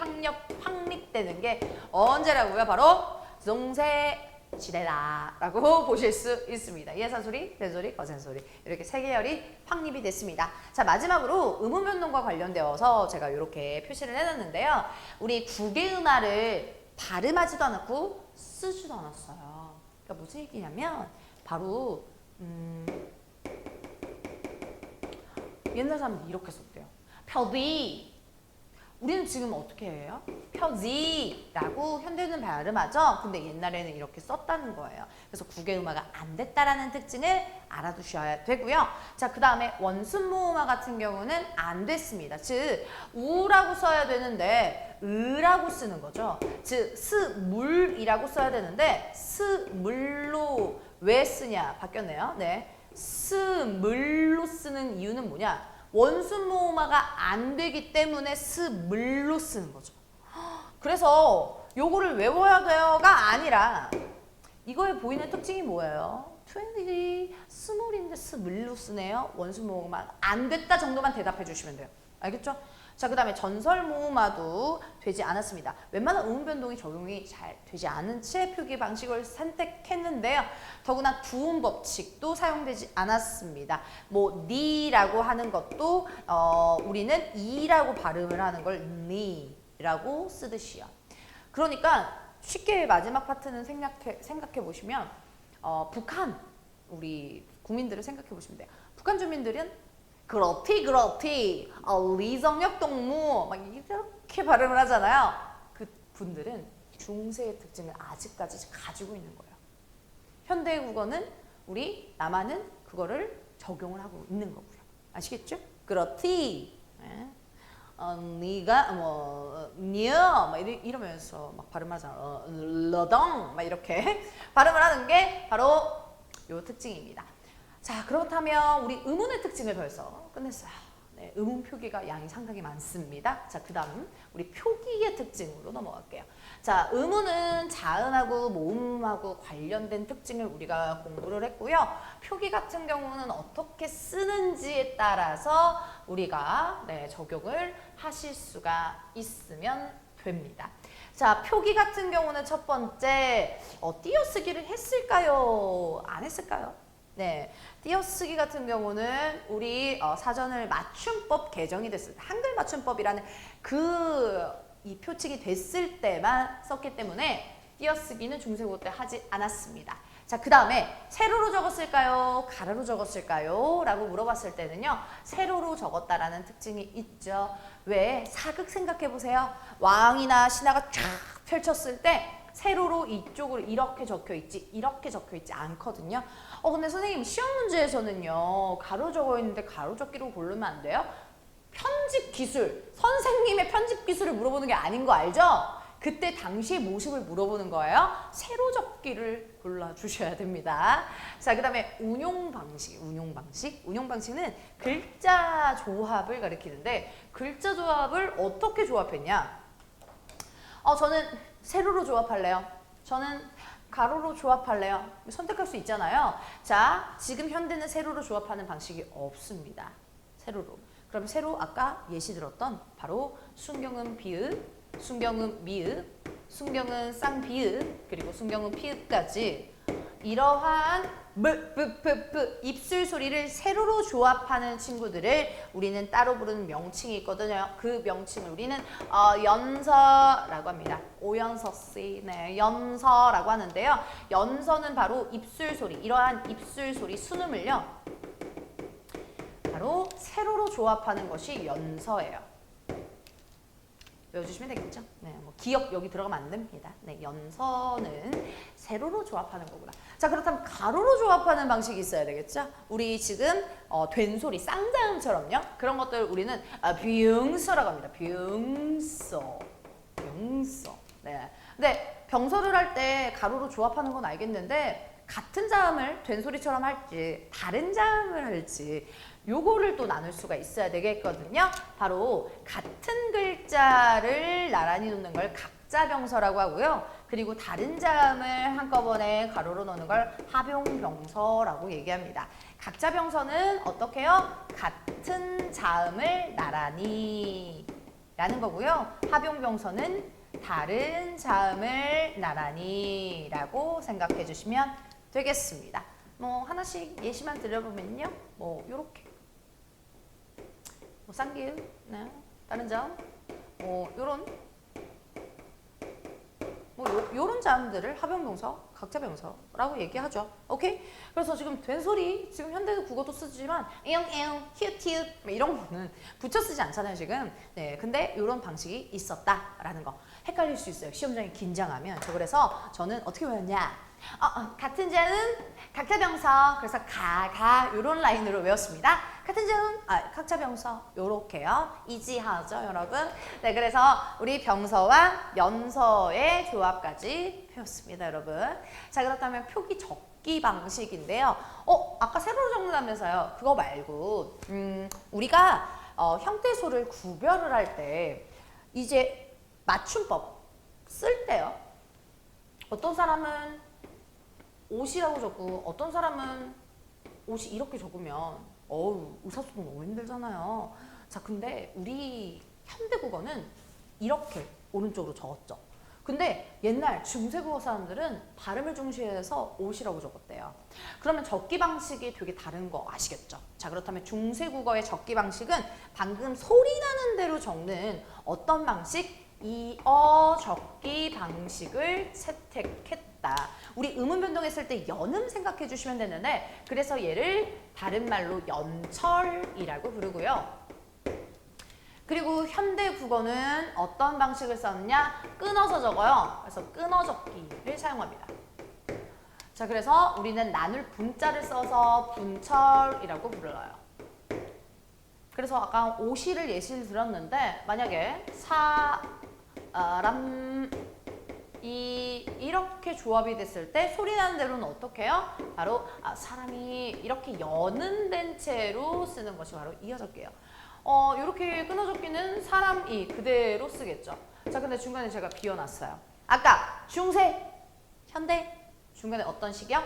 확립되는 게 언제라고요? 바로 중세 시대다라고 보실 수 있습니다. 예사소리, 된소리, 거센소리 이렇게 세 계열이 확립이 됐습니다. 자, 마지막으로 음운변동과 관련되어서 제가 이렇게 표시를 해놨는데요. 우리 국외음화를 발음하지도 않았고 쓰지도 않았어요. 그러니까 무슨 얘기냐면 바로 옛날 사람들이 이렇게 썼대요. 표지. 우리는 지금 어떻게 해요? 표지라고 현대는 발음하죠. 근데 옛날에는 이렇게 썼다는 거예요. 그래서 국외음화가 안 됐다라는 특징을 알아두셔야 되고요. 자, 그 다음에 원순모음화 같은 경우는 안 됐습니다. 즉 우라고 써야 되는데 으라고 쓰는 거죠. 즉 스물이라고 써야 되는데 스물로 왜 쓰냐? 바뀌었네요. 네, 스물로 쓰는 이유는 뭐냐? 원순모음화가 안 되기 때문에 스물로 쓰는 거죠. 그래서 요거를 외워야 돼요가 아니라 이거에 보이는 특징이 뭐예요? 20, 스물인데 스물로 쓰네요. 원순모음화 안 됐다 정도만 대답해 주시면 돼요. 알겠죠? 자, 그 다음에 전설모음화도 되지 않았습니다. 웬만한 음운변동이 적용이 잘 되지 않은 채 표기 방식을 선택했는데요. 더구나 두음 법칙도 사용되지 않았습니다. 뭐 니라고 하는 것도 우리는 이라고 발음을 하는 걸 니라고 쓰듯이요. 그러니까 쉽게 마지막 파트는 생각해 보시면 북한 우리 국민들을 생각해 보시면 돼요. 북한 주민들은 그렇티 리정역 동무 막 이렇게 발음을 하잖아요. 그 분들은 중세의 특징을 아직까지 가지고 있는 거예요. 현대 국어는 우리 남한은 그거를 적용을 하고 있는 거고요. 아시겠죠? 그렇티 네가 니어 막 이러면서 막 발음하잖아. 러덩 막 이렇게 발음을 하는 게 바로 요 특징입니다. 자, 그렇다면 우리 음운의 특징을 벌써 끝냈어요. 네, 음운 표기가 양이 상당히 많습니다. 자, 그 다음 우리 표기의 특징으로 넘어갈게요. 자, 음운은 자음하고 모음하고 관련된 특징을 우리가 공부를 했고요. 표기 같은 경우는 어떻게 쓰는지에 따라서 우리가 적용을 하실 수가 있으면 됩니다. 자, 표기 같은 경우는 첫 번째 띄어쓰기를 했을까요? 안 했을까요? 네, 띄어쓰기 같은 경우는 우리 사전을 맞춤법 개정이 됐을 때 한글 맞춤법이라는 그 이 표칙이 됐을 때만 썼기 때문에 띄어쓰기는 중세국어 때 하지 않았습니다. 자, 그 다음에 세로로 적었을까요? 가로로 적었을까요? 라고 물어봤을 때는요. 세로로 적었다라는 특징이 있죠. 왜? 사극 생각해보세요. 왕이나 신하가 쫙 펼쳤을 때 세로로 이쪽으로 이렇게 적혀있지 이렇게 적혀있지 않거든요. 근데 선생님 시험 문제에서는요. 가로 적어있는데 가로 적기로 고르면 안 돼요? 편집 기술, 선생님의 편집 기술을 물어보는 게 아닌 거 알죠? 그때 당시의 모습을 물어보는 거예요. 세로 적기를 골라주셔야 됩니다. 자, 그 다음에 운용 방식은 글자 조합을 가리키는데 글자 조합을 어떻게 조합했냐? 저는 세로로 조합할래요. 저는 가로로 조합할래요. 선택할 수 있잖아요. 자, 지금 현대는 세로로 조합하는 방식이 없습니다. 세로로. 그럼 세로 아까 예시 들었던 바로 순경은 비읍, 순경은 미읍, 순경은 쌍비읍, 그리고 순경은 피읍까지 이러한 입술 소리를 세로로 조합하는 친구들을 우리는 따로 부르는 명칭이 있거든요. 그 명칭을 우리는 연서라고 합니다. 오연서씨, 네, 연서라고 하는데요. 연서는 바로 입술 소리, 이러한 입술 소리 순음을요. 바로 세로로 조합하는 것이 연서예요. 외워주시면 되겠죠? 네, 뭐 기억 여기 들어가면 안 됩니다. 네, 연서는 세로로 조합하는 거구나. 자, 그렇다면 가로로 조합하는 방식이 있어야 되겠죠? 우리 지금 된 소리, 쌍자음처럼요. 그런 것들 우리는 병서라고 합니다. 병서. 네. 근데 병서를 할 때 가로로 조합하는 건 알겠는데 같은 자음을 된 소리처럼 할지 다른 자음을 할지 요거를 또 나눌 수가 있어야 되겠거든요. 바로 같은 글자를 나란히 놓는 걸 각자병서라고 하고요. 그리고 다른 자음을 한꺼번에 가로로 넣는 걸 합용병서라고 얘기합니다. 각자병서는 어떻게 해요? 같은 자음을 나란히 라는 거고요. 합용병서는 다른 자음을 나란히 라고 생각해 주시면 되겠습니다. 뭐 하나씩 예시만 드려보면요. 뭐 요렇게 뭐 쌍기읍, 네. 다른 자음, 요런 요런 자음들을 합용병서, 각자병서라고 얘기하죠. 오케이? 그래서 지금 된 소리, 지금 현대 국어도 쓰지만 에용, 히읗 이런 거는 붙여 쓰지 않잖아요, 지금. 네, 근데 이런 방식이 있었다라는 거. 헷갈릴 수 있어요. 시험장이 긴장하면. 그래서 저는 어떻게 외웠냐? 같은 자음, 각자병서. 그래서 요런 라인으로 외웠습니다. 같은 자음, 각자병서. 요렇게요. 이지하죠, 여러분? 네, 그래서 우리 병서와 연서의 조합까지 배웠습니다, 여러분. 자, 그렇다면 표기 적기 방식인데요. 아까 세로로 적는다면서요. 그거 말고, 우리가 형태소를 구별을 할 때 이제 맞춤법 쓸 때요. 어떤 사람은 옷이라고 적고 어떤 사람은 옷이 이렇게 적으면 의사소통 너무 힘들잖아요. 자, 근데 우리 현대국어는 이렇게 오른쪽으로 적었죠. 근데 옛날 중세국어 사람들은 발음을 중시해서 옷이라고 적었대요. 그러면 적기 방식이 되게 다른 거 아시겠죠? 자, 그렇다면 중세국어의 적기 방식은 방금 소리 나는 대로 적는 어떤 방식? 이어 적기 방식을 채택했다. 우리 음운 변동했을 때 연음 생각해 주시면 되는데 그래서 얘를 다른 말로 연철이라고 부르고요. 그리고 현대 국어는 어떤 방식을 썼냐? 끊어서 적어요. 그래서 끊어 적기를 사용합니다. 자, 그래서 우리는 나눌 분자를 써서 분철이라고 불러요. 그래서 아까 오시를 예시를 들었는데 만약에 이렇게 조합이 됐을 때 소리 나는 대로는 어떻게 해요? 바로 사람이 이렇게 연음된 채로 쓰는 것이 바로 이어적기예요. 이렇게 끊어적기는 사람이 그대로 쓰겠죠. 자, 근데 중간에 제가 비워놨어요. 아까 중세, 현대, 중간에 어떤 시기요?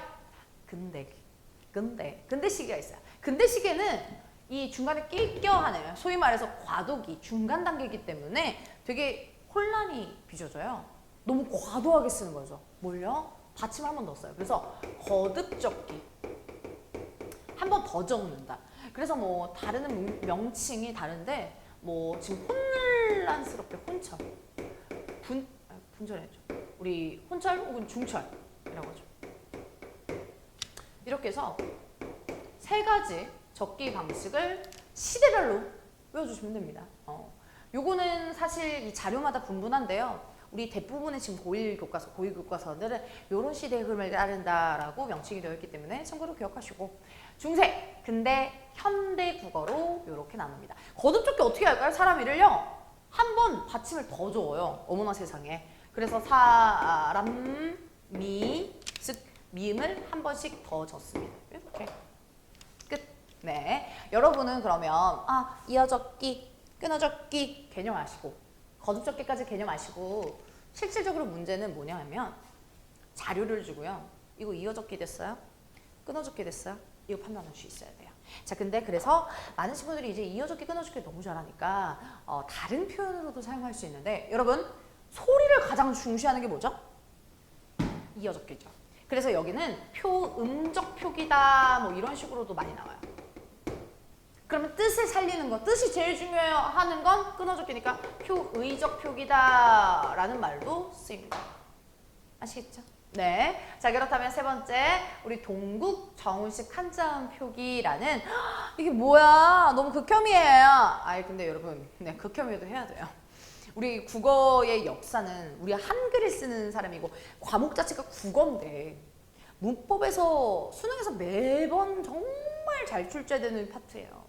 근대시기가 있어요. 근대시기에는 이 중간에 낄껴하네요. 소위 말해서 과도기, 중간 단계이기 때문에 되게 혼란이 빚어져요. 너무 과도하게 쓰는 거죠. 뭘요? 받침을 한 번 더 써요. 그래서 거듭적기. 한 번 더 적는다. 그래서 뭐 다른 명칭이 다른데 뭐 지금 혼란스럽게 혼철. 분절했죠. 우리 혼철 혹은 중철이라고 하죠. 이렇게 해서 세 가지 적기 방식을 시대별로 외워주시면 됩니다. 요거는 사실 이 자료마다 분분한데요. 우리 대부분의 지금 고1 교과서, 고2 교과서들은 이런 시대의 흐름을 따른다라고 명칭이 되어 있기 때문에 참고로 기억하시고 중세, 근대, 현대 국어로 이렇게 나눕니다. 거듭적기 어떻게 할까요? 사람 이를요. 한 번 받침을 더 줘요. 어머나 세상에. 그래서 사람, 미, 즉 미음을 한 번씩 더 줬습니다. 이렇게 끝. 네, 여러분은 그러면 이어적기, 끊어적기 개념 아시고 거듭적기까지 개념 아시고 실질적으로 문제는 뭐냐 하면 자료를 주고요. 이거 이어적기 됐어요? 끊어적기 됐어요? 이거 판단할 수 있어야 돼요. 자, 근데 그래서 많은 친구들이 이제 이어적기, 끊어적기 너무 잘하니까 다른 표현으로도 사용할 수 있는데 여러분 소리를 가장 중시하는 게 뭐죠? 이어적기죠. 그래서 여기는 표음적 표기다 뭐 이런 식으로도 많이 나와요. 그러면 뜻을 살리는 거, 뜻이 제일 중요하는 건 끊어적기니까 표의적 표기다 라는 말도 쓰입니다. 아시겠죠? 네. 자, 그렇다면 세 번째, 우리 동국 정훈식 한자음 표기라는 이게 뭐야? 너무 극혐이에요. 근데 여러분, 네, 극혐이어도 해야 돼요. 우리 국어의 역사는 우리 한글을 쓰는 사람이고 과목 자체가 국어인데 문법에서 수능에서 매번 정말 잘 출제되는 파트예요.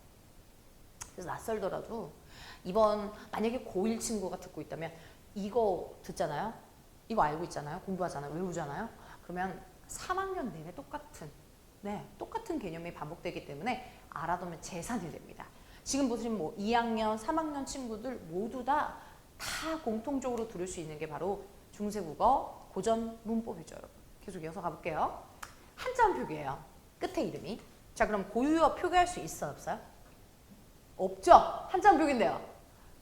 그래서 낯설더라도 이번 만약에 고1 친구가 듣고 있다면 이거 듣잖아요. 이거 알고 있잖아요. 공부하잖아요. 외우잖아요. 그러면 3학년 내내 똑같은 개념이 반복되기 때문에 알아두면 재산이 됩니다. 지금 보시면 뭐 2학년, 3학년 친구들 모두 다 공통적으로 들을 수 있는 게 바로 중세국어 고전 문법이죠, 여러분. 계속 이어서 가볼게요. 한자음 표기예요. 끝에 이름이. 자, 그럼 고유어 표기할 수 있어요, 없어요? 없죠? 한자음 표기인데요.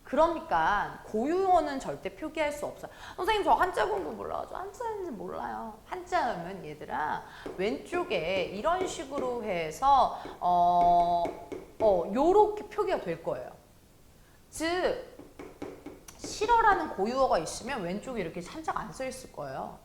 그러니까 고유어는 절대 표기할 수 없어요. 선생님 저 한자 공부 몰라요. 저 한자는 몰라요. 한자음은 얘들아 왼쪽에 이런 식으로 해서 요렇게 표기가 될 거예요. 즉 실어라는 고유어가 있으면 왼쪽에 이렇게 한자가 안 써 있을 거예요.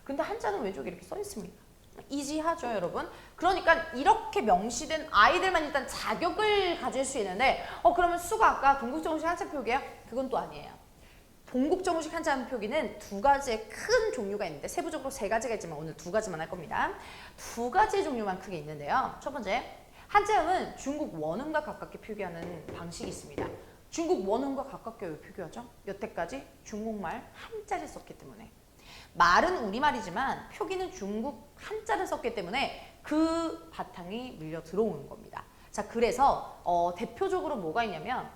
근데 한자는 왼쪽에 이렇게 써 있습니다. 이지하죠, 여러분? 그러니까 이렇게 명시된 아이들만 일단 자격을 가질 수 있는데 그러면 수가 아까 동국정식 한자 표기예요? 그건 또 아니에요. 동국정식 한자 표기는 두 가지의 큰 종류가 있는데 세부적으로 세 가지가 있지만 오늘 두 가지만 할 겁니다. 두 가지의 종류만 크게 있는데요. 첫 번째, 한자음은 중국 원음과 가깝게 표기하는 방식이 있습니다. 중국 원음과 가깝게 왜 표기하죠? 여태까지 중국말 한자를 썼기 때문에. 말은 우리말이지만 표기는 중국 한자를 썼기 때문에 그 바탕이 밀려 들어오는 겁니다. 자, 그래서 대표적으로 뭐가 있냐면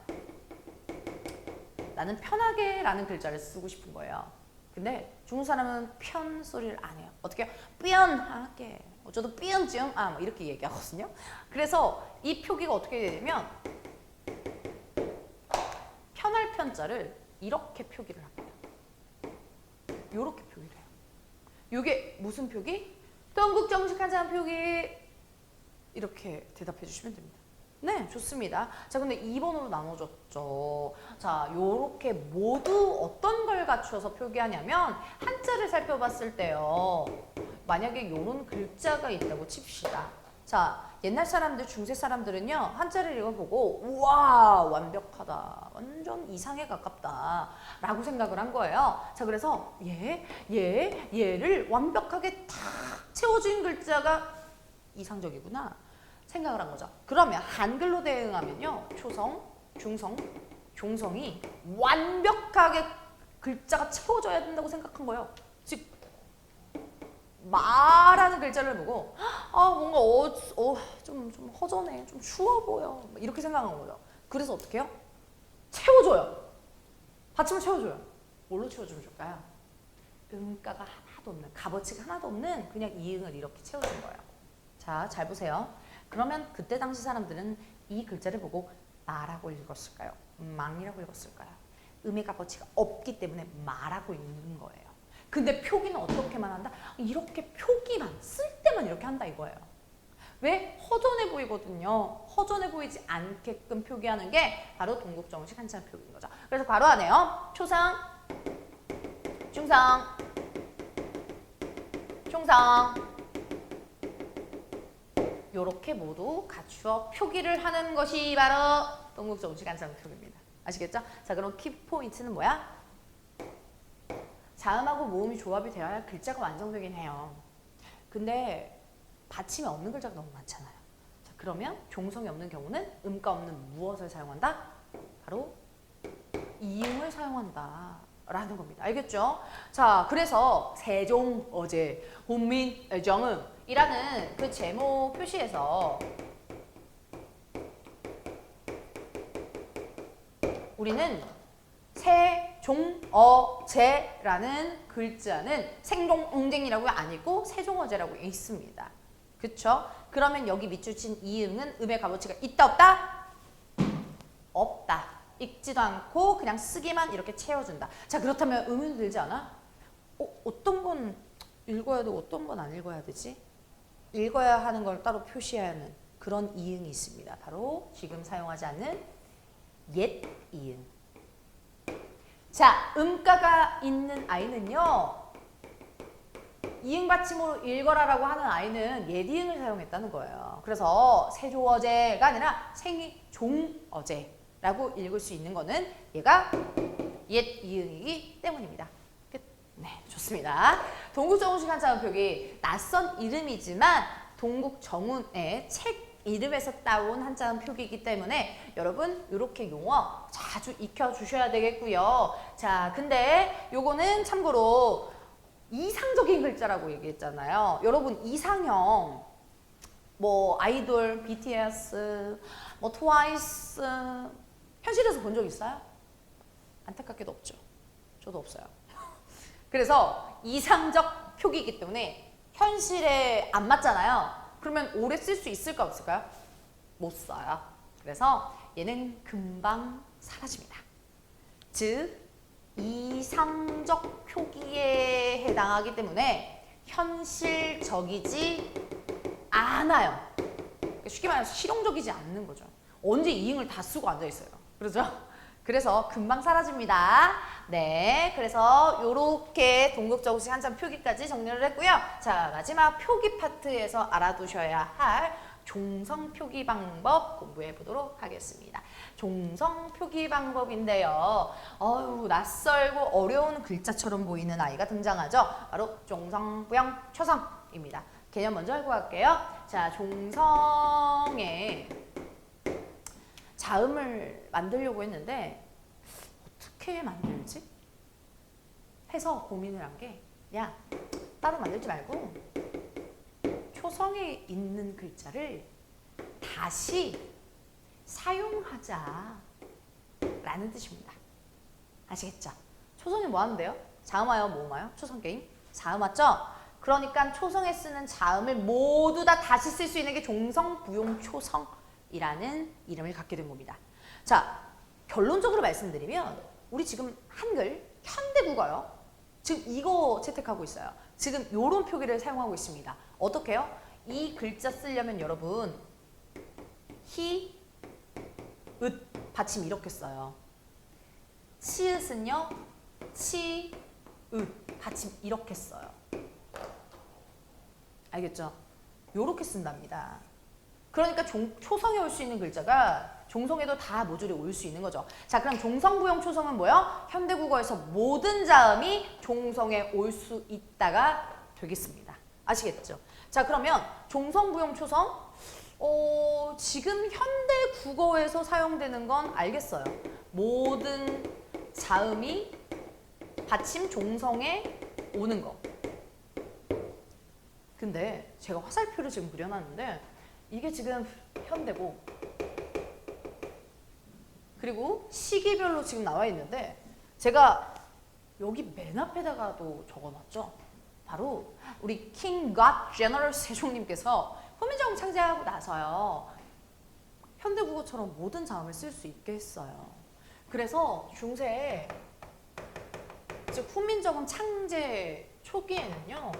나는 편하게 라는 글자를 쓰고 싶은 거예요. 근데 중국 사람은 편 소리를 안 해요. 어떻게 해요? 편하게. 저도 삐언지음 뭐 이렇게 얘기하거든요. 그래서 이 표기가 어떻게 되냐면 편할 편자를 이렇게 표기를 합니다. 이렇게 표기를 해요. 이게 무슨 표기? 동국정식 한자음 표기. 이렇게 대답해 주시면 됩니다. 네, 좋습니다. 자, 근데 2번으로 나눠졌죠. 자, 요렇게 모두 어떤 걸 갖추어서 표기하냐면 한자를 살펴봤을 때요. 만약에 요런 글자가 있다고 칩시다. 자, 옛날 사람들, 중세 사람들은요. 한자를 읽어보고 우와, 완벽하다. 완전 이상에 가깝다. 라고 생각을 한 거예요. 자, 그래서 얘를 완벽하게 탁 채워진 글자가 이상적이구나. 생각을 한 거죠. 그러면 한글로 대응하면요. 초성, 중성, 종성이 완벽하게 글자가 채워져야 된다고 생각한 거예요. 즉 말하는 글자를 보고 뭔가 좀 허전해, 좀 추워 보여 이렇게 생각한 거죠. 그래서 어떻게 해요? 채워줘요. 받침을 채워줘요. 뭘로 채워주면 좋을까요? 음가가 하나도 없는, 값어치가 하나도 없는 그냥 이응을 이렇게 채워준 거예요. 자, 잘 보세요. 그러면 그때 당시 사람들은 이 글자를 보고 마라고 읽었을까요? 망이라고 읽었을까요? 음의 값어치가 없기 때문에 마라고 읽는 거예요. 근데 표기는 어떻게만 한다? 이렇게 표기만, 쓸 때만 이렇게 한다 이거예요. 왜? 허전해 보이거든요. 허전해 보이지 않게끔 표기하는 게 바로 동국정식 한자 표기인 거죠. 그래서 괄호 안에요. 초상, 중성, 총성 요렇게 모두 갖추어 표기를 하는 것이 바로 동국정식 한자음 표기입니다. 아시겠죠? 자, 그럼 키포인트는 뭐야? 자음하고 모음이 조합이 되어야 글자가 완성되긴 해요. 근데 받침이 없는 글자가 너무 많잖아요. 자, 그러면 종성이 없는 경우는 음가 없는 무엇을 사용한다? 바로 이응을 사용한다 라는 겁니다. 알겠죠? 자, 그래서 세종, 어제, 혼민, 정음 이라는 그 제목 표시에서 우리는 세종어제라는 글자는 생종옹쟁이라고 아니고 세종어제라고 있습니다. 그쵸? 그러면 여기 밑줄 친 이응은 음의 값어치가 있다 없다? 없다. 읽지도 않고 그냥 쓰기만 이렇게 채워준다. 자, 그렇다면 의문이 들지 않아? 어떤 건 읽어야 되고 어떤 건 안 읽어야 되지? 읽어야 하는 걸 따로 표시해야 하는 그런 이응이 있습니다. 바로 지금 사용하지 않는 옛 이응. 자, 음가가 있는 아이는요. 이응 받침으로 읽어라라고 하는 아이는 옛 이응을 사용했다는 거예요. 그래서 세조어제가 아니라 생이종어제라고 읽을 수 있는 거는 얘가 옛 이응이기 때문입니다. 끝. 네, 좋습니다. 동국정운식 한자음 표기 낯선 이름이지만 동국정운의 책 이름에서 따온 한자음 표기이기 때문에 여러분 이렇게 용어 자주 익혀주셔야 되겠고요. 자, 근데 요거는 참고로 이상적인 글자라고 얘기했잖아요. 여러분 이상형 뭐 아이돌, BTS, 뭐 트와이스 현실에서 본 적 있어요? 안타깝게도 없죠. 저도 없어요. 그래서 이상적 표기이기 때문에 현실에 안 맞잖아요. 그러면 오래 쓸 수 있을까 없을까요? 못 써요. 그래서 얘는 금방 사라집니다. 즉 이상적 표기에 해당하기 때문에 현실적이지 않아요. 쉽게 말해서 실용적이지 않는 거죠. 언제 이응을 다 쓰고 앉아 있어요. 그렇죠? 그래서 금방 사라집니다. 네, 그래서 요렇게 동국정식 한자음 표기까지 정리를 했고요. 자, 마지막 표기 파트에서 알아두셔야 할 종성 표기 방법 공부해 보도록 하겠습니다. 종성 표기 방법인데요. 낯설고 어려운 글자처럼 보이는 아이가 등장하죠. 바로 종성, 부영, 초성입니다. 개념 먼저 알고 갈게요. 자, 종성에 자음을 만들려고 했는데 어떻게 만들지? 해서 고민을 한 게 야, 따로 만들지 말고 초성에 있는 글자를 다시 사용하자 라는 뜻입니다. 아시겠죠? 초성이 뭐 하는데요? 자음하여 모음하여 초성 게임? 자음 맞죠? 그러니까 초성에 쓰는 자음을 모두 다 다시 쓸 수 있는 게 종성, 부용, 초성이라는 이름을 갖게 된 겁니다. 자, 결론적으로 말씀드리면 우리 지금 한글, 현대국어요. 지금 이거 채택하고 있어요. 지금 요런 표기를 사용하고 있습니다. 어떻게요? 이 글자 쓰려면 여러분 히, 읒 받침 이렇게 써요. 치읒은요. 치, 읒 받침 이렇게 써요. 알겠죠? 요렇게 쓴답니다. 그러니까 초성에 올 수 있는 글자가 종성에도 다 모조리 올 수 있는 거죠. 자, 그럼 종성, 부용, 초성은 뭐요? 현대국어에서 모든 자음이 종성에 올 수 있다가 되겠습니다. 아시겠죠? 자, 그러면 종성, 부용, 초성 지금 현대국어에서 사용되는 건 알겠어요. 모든 자음이 받침 종성에 오는 거. 근데 제가 화살표를 지금 그려놨는데 이게 지금 현대고 그리고 시기별로 지금 나와 있는데 제가 여기 맨 앞에다가도 적어놨죠. 바로 우리 킹 갓 제너럴 세종님께서 후민정음 창제하고 나서요. 현대국어처럼 모든 자음을 쓸 수 있게 했어요. 그래서 중세에 즉 후민정음 창제 초기에는요.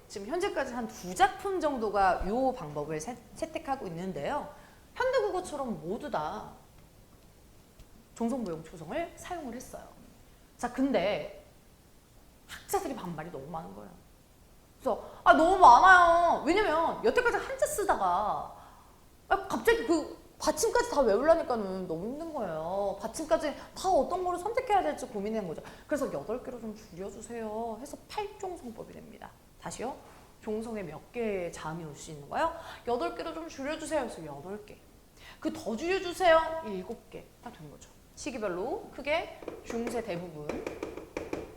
지금 현재까지 한 2작품 정도가 이 방법을 채택하고 있는데요. 현대국어처럼 모두 다 종성, 부용, 초성을 사용을 했어요. 자, 근데 학자들이 반발이 너무 많은 거예요. 그래서 너무 많아요. 왜냐면 여태까지 한자 쓰다가 갑자기 그 받침까지 다 외우려니까는 너무 힘든 거예요. 받침까지 다 어떤 거를 선택해야 될지 고민하는 거죠. 그래서 8개로 좀 줄여주세요 해서 8종성법이 됩니다. 다시요. 종성에 몇 개의 자음이 올 수 있는 거예요? 8개로 좀 줄여주세요 해서 8개. 그 더 줄여주세요. 7개. 딱 된 거죠. 시기별로 크게 중세 대부분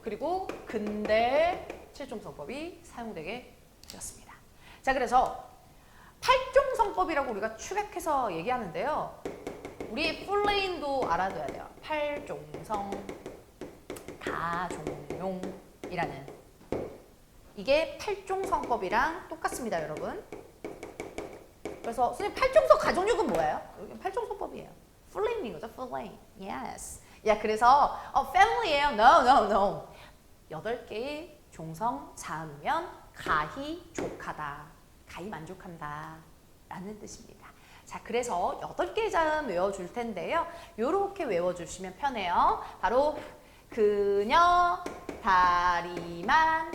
그리고 근대 7종성법이 사용되게 되었습니다. 자, 그래서 8종성법이라고 우리가 축약해서 얘기하는데요. 우리 풀네임도 알아둬야 돼요. 8종성 다종용이라는 이게 8종성법이랑 똑같습니다, 여러분. 그래서 선생님 8종성 가정육은 뭐예요? 여기 8종성법이에요. 풀네임인 거죠, 풀네임. Yes. 야, 그래서 family예요. No. 8개의 종성 자음이면 가히 족하다. 가히 만족한다 라는 뜻입니다. 자, 그래서 8개의 자음 외워줄 텐데요. 요렇게 외워주시면 편해요. 바로 그녀 다리만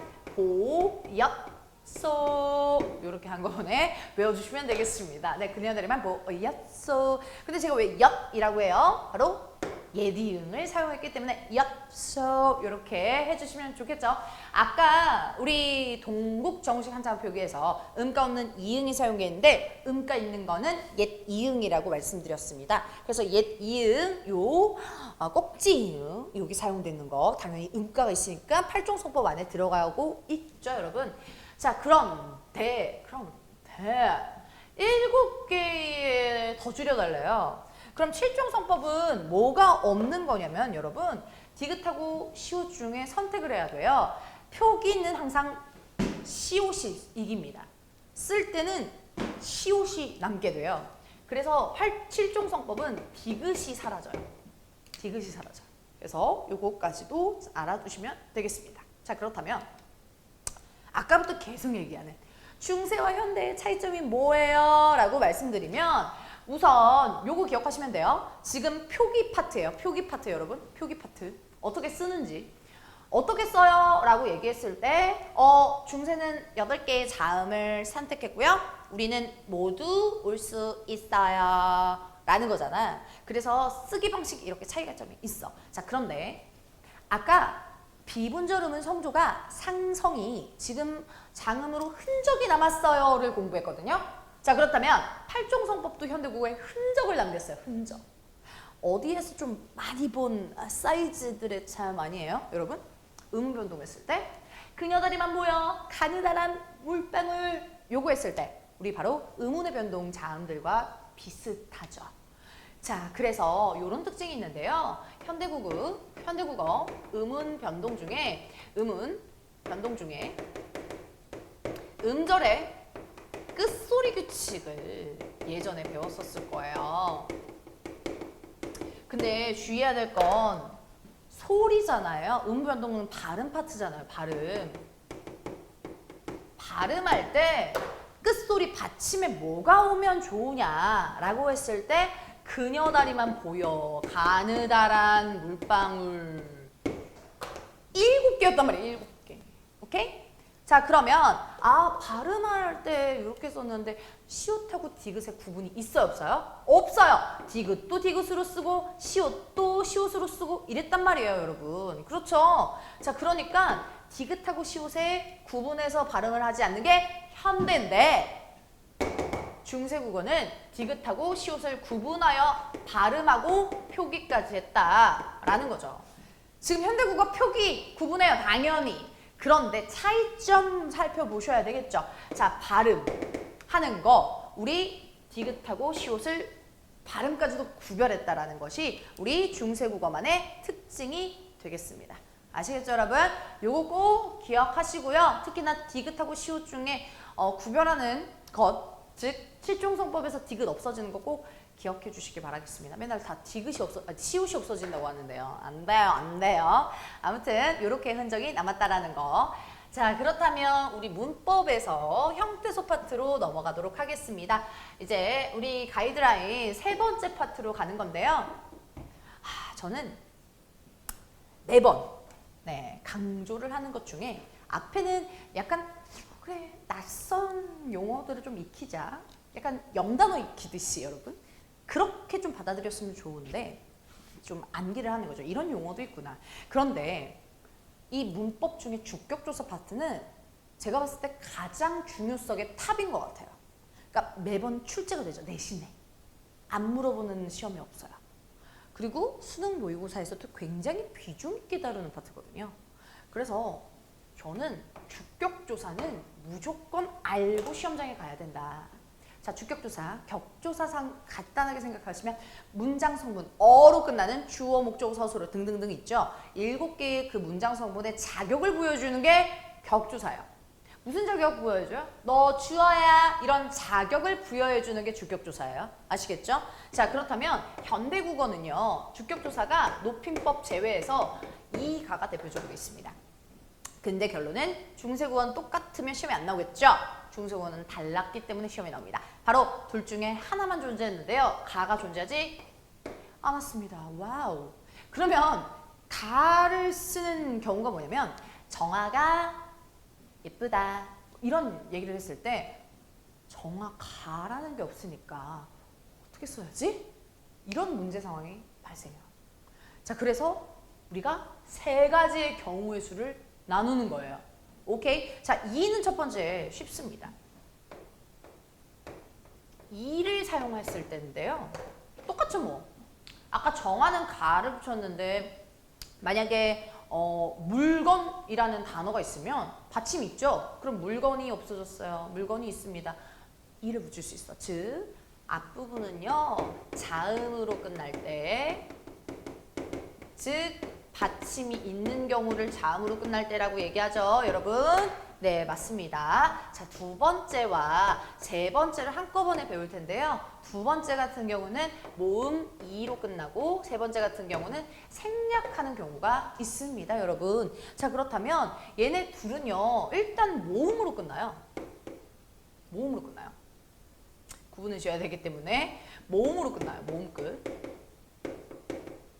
보였소 요렇게 한꺼번에 외워주시면 되겠습니다. 네, 그녀 다리만 보였소. 근데 제가 왜 엿이라고 해요? 바로 예디응을 사용했기 때문에 엿소 이렇게 해주시면 좋겠죠. 아까 우리 동국 정식 한자음 표기에서 음가 없는 이응이 사용했는데 음가 있는 거는 옛 이응이라고 말씀드렸습니다. 그래서 옛 이응 요 꼭지이응 여기 사용되는 거 당연히 음가가 있으니까 8종성법 안에 들어가고 있죠, 여러분. 자, 그런데 7개에 더 줄여달래요. 그럼 7종성법은 뭐가 없는 거냐면 여러분 디귿하고 시옷 중에 선택을 해야 돼요. 표기는 항상 시옷이 이깁니다. 쓸 때는 시옷이 남게 돼요. 그래서 7종성법은 디귿이 사라져요. 디귿이 사라져요. 그래서 요거까지도 알아두시면 되겠습니다. 자, 그렇다면 아까부터 계속 얘기하는 중세와 현대의 차이점이 뭐예요? 라고 말씀드리면 우선 요거 기억하시면 돼요. 지금 표기 파트예요. 표기 파트 여러분. 표기 파트. 어떻게 쓰는지. 어떻게 써요? 라고 얘기했을 때 중세는 8개의 자음을 선택했고요. 우리는 모두 올 수 있어요. 라는 거잖아. 그래서 쓰기 방식이 이렇게 차이가 좀 있어. 자, 그런데 아까 비분절 음은 성조가 상성이 지금 장음으로 흔적이 남았어요를 공부했거든요. 자, 그렇다면 8종성법도 현대국어에 흔적을 남겼어요. 흔적. 어디에서 좀 많이 본 사이즈들의 참 아니에요, 여러분? 음 변동했을 때 그녀 다리만 보여 가느다란 물방울 요거 했을 때 우리 바로 음운의 변동 자음들과 비슷하죠. 자, 그래서 이런 특징이 있는데요. 현대국어 음운 변동 중에 음절의 끝소리 규칙을 예전에 배웠었을 거예요. 근데 주의해야 될 건 소리잖아요. 음 변동은 발음 파트잖아요. 발음할 때 끝소리 받침에 뭐가 오면 좋으냐라고 했을 때 그녀 다리만 보여 가느다란 물방울 7개였단 말이에요. 7개. 오케이? 자, 그러면 발음할 때 이렇게 썼는데 시옷하고 디귿의 구분이 있어요, 없어요? 없어요. 디귿도 디귿으로 쓰고 시옷도 시옷으로 쓰고 이랬단 말이에요, 여러분. 그렇죠? 자, 그러니까 디귿하고 시옷에 구분해서 발음을 하지 않는 게 현대인데 중세국어는 디귿하고 시옷을 구분하여 발음하고 표기까지 했다라는 거죠. 지금 현대국어 표기 구분해요, 당연히. 그런데 차이점 살펴보셔야 되겠죠. 자, 발음하는 거 우리 디귿하고 시옷을 발음까지도 구별했다라는 것이 우리 중세국어만의 특징이 되겠습니다. 아시겠죠, 여러분? 요거 꼭 기억하시고요. 특히나 디귿하고 시옷 중에 구별하는 것, 즉 7종성법에서 디귿 없어지는 거 꼭 기억해 주시기 바라겠습니다. 맨날 다 시옷이 없어진다고 하는데요. 안 돼요. 아무튼 이렇게 흔적이 남았다라는 거. 자, 그렇다면 우리 문법에서 형태소 파트로 넘어가도록 하겠습니다. 이제 우리 가이드라인 3번째 파트로 가는 건데요. 저는 4번 네, 강조를 하는 것 중에 앞에는 약간 그래 낯선 용어들을 좀 익히자. 약간 영단어 익히듯이 여러분. 그렇게 좀 받아들였으면 좋은데 좀 암기를 하는 거죠. 이런 용어도 있구나. 그런데 이 문법 중에 주격조사 파트는 제가 봤을 때 가장 중요성의 탑인 것 같아요. 그러니까 매번 출제가 되죠. 내신에. 안 물어보는 시험이 없어요. 그리고 수능 모의고사에서도 굉장히 비중 있게 다루는 파트거든요. 그래서 저는 주격조사는 무조건 알고 시험장에 가야 된다. 자, 주격조사, 격조사상 간단하게 생각하시면 문장 성분, 어로 끝나는 주어, 목적, 서술어 등등등 있죠. 7개의 그 문장 성분의 자격을 보여주는 게 격조사예요. 무슨 자격 부여해줘요? 너 주어야 이런 자격을 부여해주는 게 주격조사예요. 아시겠죠? 자, 그렇다면 현대국어는요. 주격조사가 높임법 제외해서 이 가가 대표적으로 있습니다. 근데 결론은 중세국어는 똑같으면 시험에 안 나오겠죠? 중세국어는 달랐기 때문에 시험에 나옵니다. 바로 둘 중에 하나만 존재했는데요. 가가 존재하지 않았습니다. 와우. 그러면 가를 쓰는 경우가 뭐냐면 정아가 예쁘다 이런 얘기를 했을 때 정아 가라는 게 없으니까 어떻게 써야지? 이런 문제 상황이 발생해요. 자, 그래서 우리가 3가지의 경우의 수를 나누는 거예요. 오케이? 자, 2는 첫 번째 쉽습니다. 2를 사용했을 때인데요. 똑같죠 뭐. 아까 정하는 가를 붙였는데 만약에 물건이라는 단어가 있으면 받침이 있죠? 그럼 물건이 없어졌어요. 물건이 있습니다. 2를 붙일 수 있어. 즉 앞부분은요. 자음으로 끝날 때 즉 받침이 있는 경우를 자음으로 끝날 때라고 얘기하죠. 여러분. 네, 맞습니다. 자, 2번째와 3번째를 한꺼번에 배울 텐데요. 2번째 같은 경우는 모음 2로 끝나고 3번째 같은 경우는 생략하는 경우가 있습니다, 여러분. 자, 그렇다면 얘네 둘은요. 일단 모음으로 끝나요. 모음으로 끝나요. 구분을 지어야 되기 때문에 모음으로 끝나요. 모음 끝.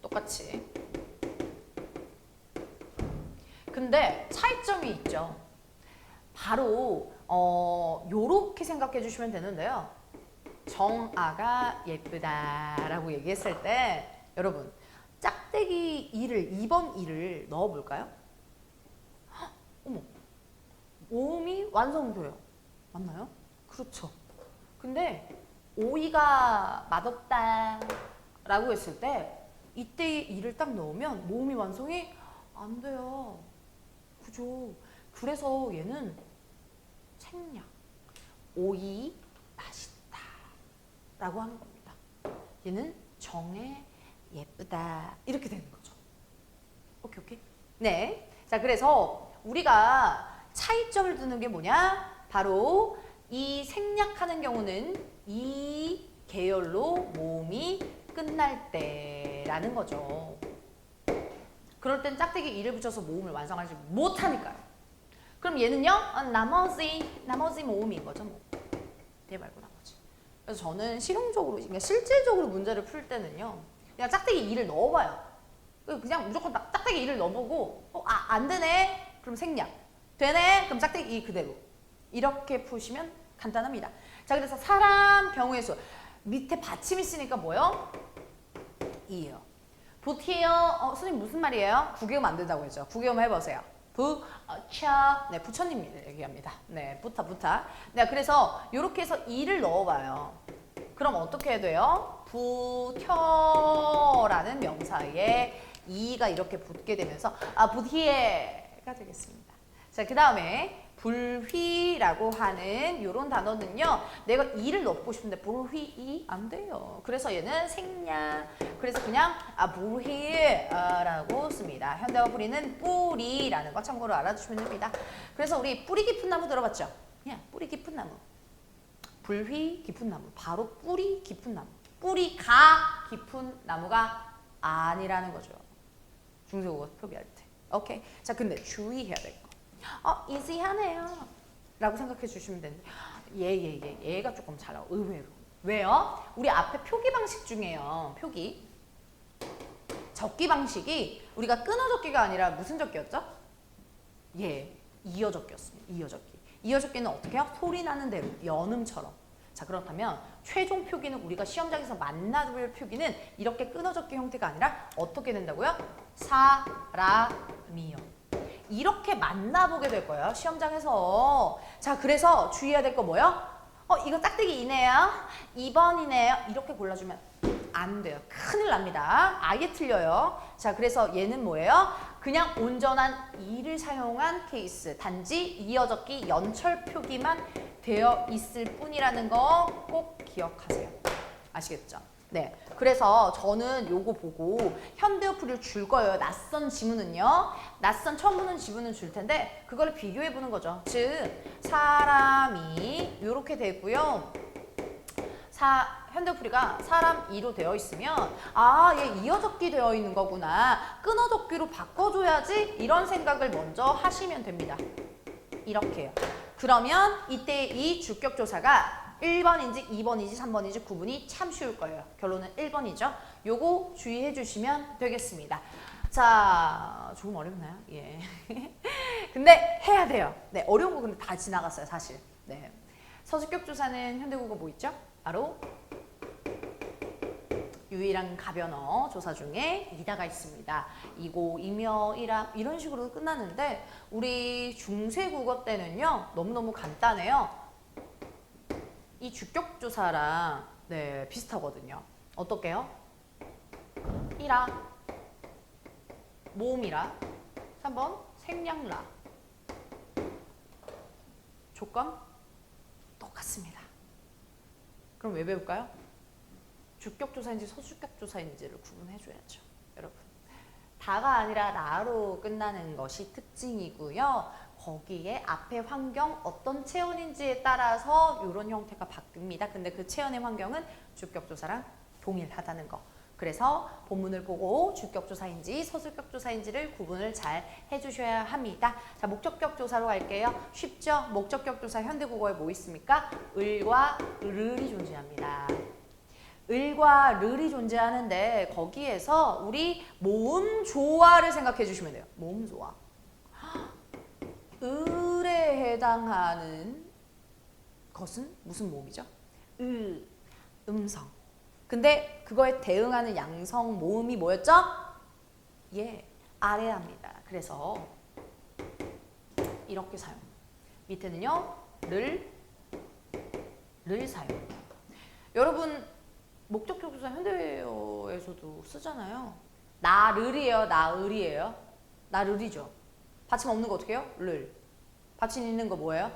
똑같이. 근데 차이점이 있죠. 바로 요렇게 생각해 주시면 되는데요. 정아가 예쁘다라고 얘기했을 때 여러분 짝대기 2번 2를 넣어볼까요? 헉, 어머, 모음이 완성돼요. 맞나요? 그렇죠. 근데 오이가 맛없다 라고 했을 때 이때 2를 딱 넣으면 모음이 완성이 안 돼요. 그죠? 그래서 얘는 생략, 오이 맛있다 라고 하는 겁니다. 얘는 정에 예쁘다 이렇게 되는 거죠. 오케이 오케이. 네. 자, 그래서 우리가 차이점을 두는 게 뭐냐? 바로 이 생략하는 경우는 이 계열로 모음이 끝날 때라는 거죠. 그럴 땐 짝대기 2를 붙여서 모음을 완성하지 못하니까요. 그럼 얘는요? 나머지 모음인 거죠. 뭐. 대 말고 나머지. 그래서 저는 실용적으로, 그러니까 실질적으로 문제를 풀 때는요. 그냥 짝대기 2를 넣어봐요. 그냥 무조건 짝대기 2를 넣어보고 안 되네? 그럼 생략. 되네? 그럼 짝대기 2 그대로. 이렇게 푸시면 간단합니다. 자, 그래서 사람 경우의 수. 밑에 받침 있으니까 뭐요? 2예요. 부티요. 선생님 무슨 말이에요? 구개음 안 된다고 했죠. 구개음 해보세요. 부처. 네, 부처님 얘기합니다. 네, 부타. 네, 그래서 이렇게 해서 2를 넣어봐요. 그럼 어떻게 해야 돼요? 부텨라는 명사에 2가 이렇게 붙게 되면서 부티에가 되겠습니다. 자, 그 다음에 불휘라고 하는 이런 단어는요. 내가 2를 넣고 싶은데 불휘 안 돼요. 그래서 얘는 생략. 그래서 그냥 불휘라고 씁니다. 현대어 불이는 뿌리라는 거 참고로 알아두시면 됩니다. 그래서 우리 뿌리 깊은 나무 들어봤죠? 그냥 뿌리 깊은 나무. 불휘 깊은 나무. 바로 뿌리 깊은 나무. 뿌리가 깊은 나무가 아니라는 거죠. 중세국어 표기할 때. 오케이. 자, 근데 주의해야 될 거. 이지하네요 라고 생각해 주시면 되는데 얘가 조금 잘 나와. 의외로. 왜요? 우리 앞에 표기 방식 중에요. 표기 적기 방식이 우리가 끊어적기가 아니라 무슨 적기였죠? 예, 이어적기였습니다. 이어적기. 이어적기는 어떻게 해요? 소리 나는 대로 연음처럼. 자, 그렇다면 최종 표기는 우리가 시험장에서 만나볼 표기는 이렇게 끊어적기 형태가 아니라 어떻게 된다고요? 사람이요. 이렇게 만나보게 될 거예요. 시험장에서. 자, 그래서 주의해야 될 거 뭐예요? 이거 짝대기 이네요. 2번이네요. 이렇게 골라주면 안 돼요. 큰일 납니다. 아예 틀려요. 자, 그래서 얘는 뭐예요? 그냥 온전한 이를 사용한 케이스. 단지 이어적기 연철 표기만 되어 있을 뿐이라는 거 꼭 기억하세요. 아시겠죠? 네. 그래서 저는 요거 보고 현대어풀이를 줄 거예요. 낯선 지문은요. 낯선 처음 보는 지문은 줄 텐데 그거를 비교해 보는 거죠. 즉 사람이 이렇게 되고요. 현대어풀이가 사람 이로 되어 있으면 얘 이어적기 되어 있는 거구나. 끊어적기로 바꿔줘야지 이런 생각을 먼저 하시면 됩니다. 이렇게요. 그러면 이때 이 주격조사가 1번인지 2번인지 3번인지 구분이 참 쉬울 거예요. 결론은 1번이죠. 요거 주의해 주시면 되겠습니다. 자, 조금 어렵나요? 예. 근데 해야 돼요. 네, 어려운 거 근데 다 지나갔어요, 사실. 네. 서술격조사는 현대국어 뭐 있죠? 바로 유일한 가변어 조사 중에 이다가 있습니다. 이고, 이며, 이람 이런 식으로 끝나는데 우리 중세국어 때는요. 너무너무 간단해요. 이 주격조사랑 네, 비슷하거든요. 어떻게요? 이라, 모음이라, 3번 생략라, 조건 똑같습니다. 그럼 왜 배울까요? 주격조사인지 서주격조사인지를 구분해줘야죠. 여러분. 다가 아니라 라로 끝나는 것이 특징이고요. 거기에 앞에 환경 어떤 체온인지에 따라서 이런 형태가 바뀝니다. 근데 그 체온의 환경은 주격조사랑 동일하다는 거. 그래서 본문을 보고 주격조사인지 서술격조사인지를 구분을 잘 해주셔야 합니다. 자, 목적격조사로 갈게요. 쉽죠? 목적격조사 현대국어에 뭐 있습니까? 을과 르이 존재합니다. 을과 르이 존재하는데 거기에서 우리 모음 조화를 생각해 주시면 돼요. 모음 조화. 을에 해당하는 것은 무슨 모음이죠? 음성. 근데 그거에 대응하는 양성 모음이 뭐였죠? 예, 아래합니다. 그래서 이렇게 사용. 밑에는요, 를 사용. 여러분 목적격조사 현대어에서도 쓰잖아요. 나 르이에요, 나 을이에요. 나 르이죠. 받침 없는 거 어떻게 해요? 를. 받침 있는 거 뭐예요?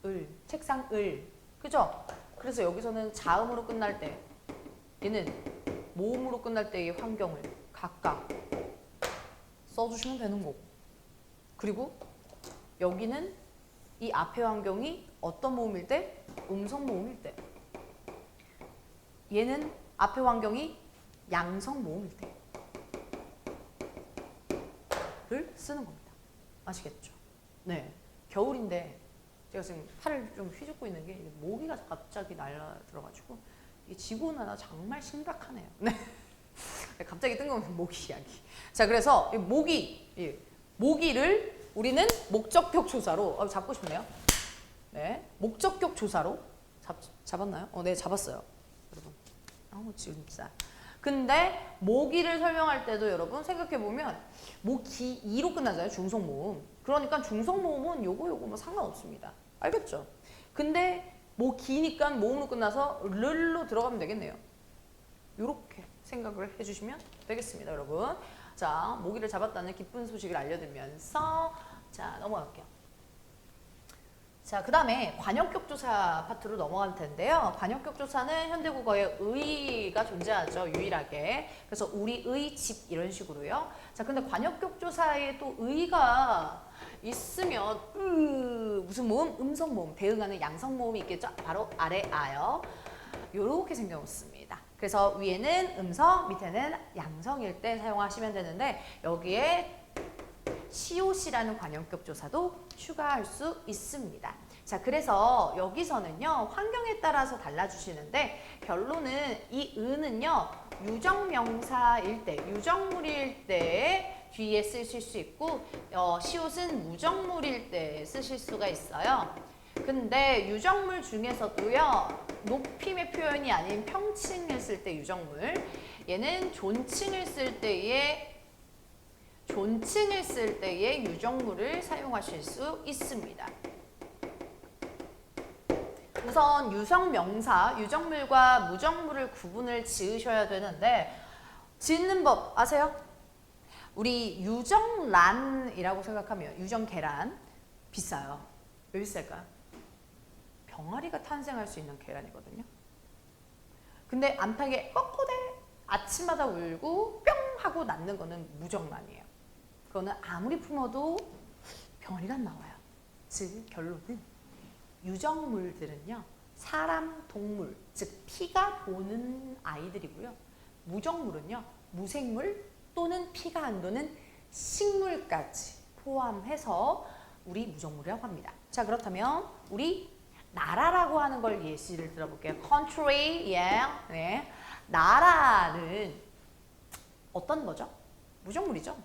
을. 책상 을. 그죠? 그래서 여기서는 자음으로 끝날 때 얘는 모음으로 끝날 때의 환경을 각각 써주시면 되는 거고. 그리고 여기는 이 앞의 환경이 어떤 모음일 때? 음성 모음일 때. 얘는 앞의 환경이 양성 모음일 때를 쓰는 겁니다. 아시겠죠? 네. 겨울인데 제가 지금 팔을 좀 휘젓고 있는 게 모기가 갑자기 날라들어가지고 이게 지구온난화 정말 심각하네요. 네. 갑자기 뜬금없는 모기 이야기. 자, 그래서 이 모기를 우리는 목적격 조사로 잡고 싶네요. 네, 목적격 조사로 잡았나요? 네, 잡았어요, 여러분. 진짜. 근데 모기를 설명할 때도 여러분 생각해 보면 모기 2로 끝나잖아요, 중성 모음. 그러니까 중성 모음은 요거 뭐 상관없습니다. 알겠죠? 근데 모기니까 모음으로 끝나서 르로 들어가면 되겠네요. 요렇게 생각을 해주시면 되겠습니다, 여러분. 자, 모기를 잡았다는 기쁜 소식을 알려드리면서 자, 넘어갈게요. 자, 그 다음에 관역격조사 파트로 넘어갈 텐데요. 관역격조사는 현대국어에 의가 존재하죠, 유일하게. 그래서 우리의 집 이런 식으로요. 자, 근데 관역격조사에 또 의가 있으면 무슨 모음? 음성 모음, 대응하는 양성 모음이 있겠죠. 바로 아래 아요. 요렇게 생겼습니다. 그래서 위에는 음성, 밑에는 양성일 때 사용하시면 되는데 여기에 COC라는 관용격 조사도 추가할 수 있습니다. 자, 그래서 여기서는요, 환경에 따라서 달라주시는데 결론은 이 은은요, 유정명사일 때, 유정물일 때 뒤에 쓰실 수 있고 시옷은 무정물일 때 쓰실 수가 있어요. 근데 유정물 중에서도요. 높임의 표현이 아닌 평칭을 쓸 때 유정물, 얘는 존칭을 쓸 때에 유정물을 사용하실 수 있습니다. 우선 유성명사, 유정물과 무정물을 구분을 지으셔야 되는데 짓는 법 아세요? 우리 유정란이라고 생각하면 유정계란 비싸요. 왜 비쌀까요? 병아리가 탄생할 수 있는 계란이거든요. 근데 암탉에 뻐꼬대 아침마다 울고 뿅 하고 낳는 거는 무정란이에요. 그거는 아무리 품어도 병아리가 안 나와요. 즉 결론은 유정물들은요. 사람, 동물, 즉 피가 도는 아이들이고요. 무정물은요. 무생물 또는 피가 안 도는 식물까지 포함해서 우리 무정물이라고 합니다. 자, 그렇다면 우리 나라라고 하는 걸 예시를 들어볼게요. country, 네. 나라는 어떤 거죠? 무정물이죠.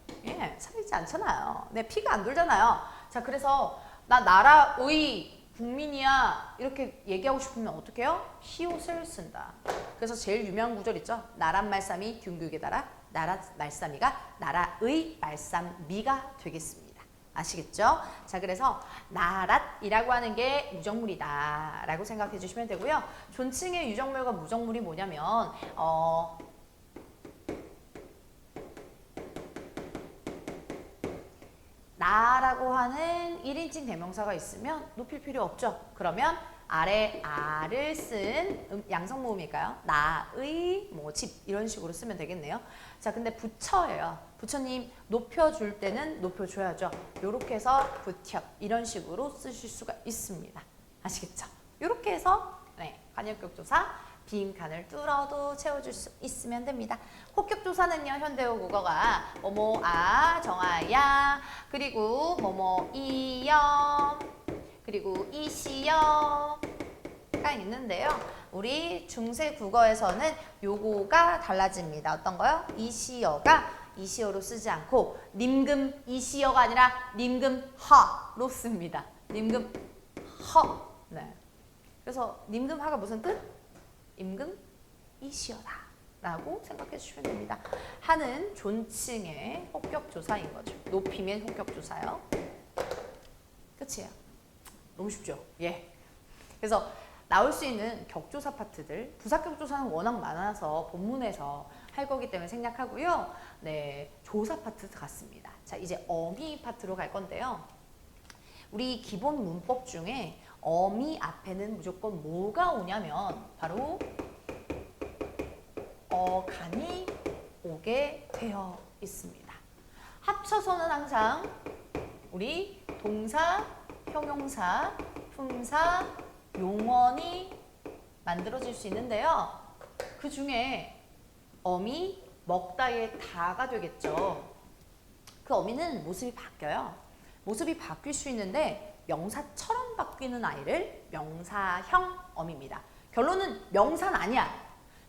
살아있지 않잖아요. 네, 피가 안 돌잖아요. 자, 그래서 나 나라의 국민이야 이렇게 얘기하고 싶으면 어떻게 해요? 시옷을 쓴다. 그래서 제일 유명한 구절 있죠. 나란 말싸미 균교육에 따라 나라 말싸미가 나라의 말싸미가 되겠습니다. 아시겠죠? 자, 그래서 나랏이라고 하는 게 무정물이다 라고 생각해 주시면 되고요. 존칭의 유정물과 무정물이 뭐냐면 나라고 하는 1인칭 대명사가 있으면 높일 필요 없죠. 그러면 아래 아를 쓴 양성모음일까요? 나의 뭐 집 이런 식으로 쓰면 되겠네요. 자, 근데 부처예요. 부처님 높여줄 때는 높여줘야죠. 요렇게 해서 부처 이런 식으로 쓰실 수가 있습니다. 아시겠죠? 요렇게 해서 관역격조사 빈칸을 뚫어도 채워줄 수 있으면 됩니다. 혹격조사는요. 현대어 국어가 뭐뭐아 정아야 그리고 뭐뭐이여 그리고 이시여가 있는데요. 우리 중세 국어에서는 요거가 달라집니다. 어떤 거요? 이시여가 이시여로 쓰지 않고 님금 이시여가 아니라 님금 하로 씁니다. 님금 허. 네. 그래서 님금 하가 무슨 뜻? 임금 이시여다 라고 생각해 주시면 됩니다. 하는 존칭의 혹격조사인 거죠. 높임의 혹격조사요. 끝이에요. 너무 쉽죠? 예. 그래서 나올 수 있는 격조사 파트들, 부사격조사는 워낙 많아서 본문에서 할 거기 때문에 생략하고요. 네, 조사 파트 같습니다. 자, 이제 어미 파트로 갈 건데요. 우리 기본 문법 중에 어미 앞에는 무조건 뭐가 오냐면 바로 어간이 오게 되어 있습니다. 합쳐서는 항상 우리 동사, 형용사, 품사, 용언이 만들어질 수 있는데요. 그 중에 어미, 먹다의 다가 되겠죠. 그 어미는 모습이 바뀌어요. 모습이 바뀔 수 있는데 명사처럼 바뀌는 아이를 명사형 어미입니다. 결론은 명사는 아니야.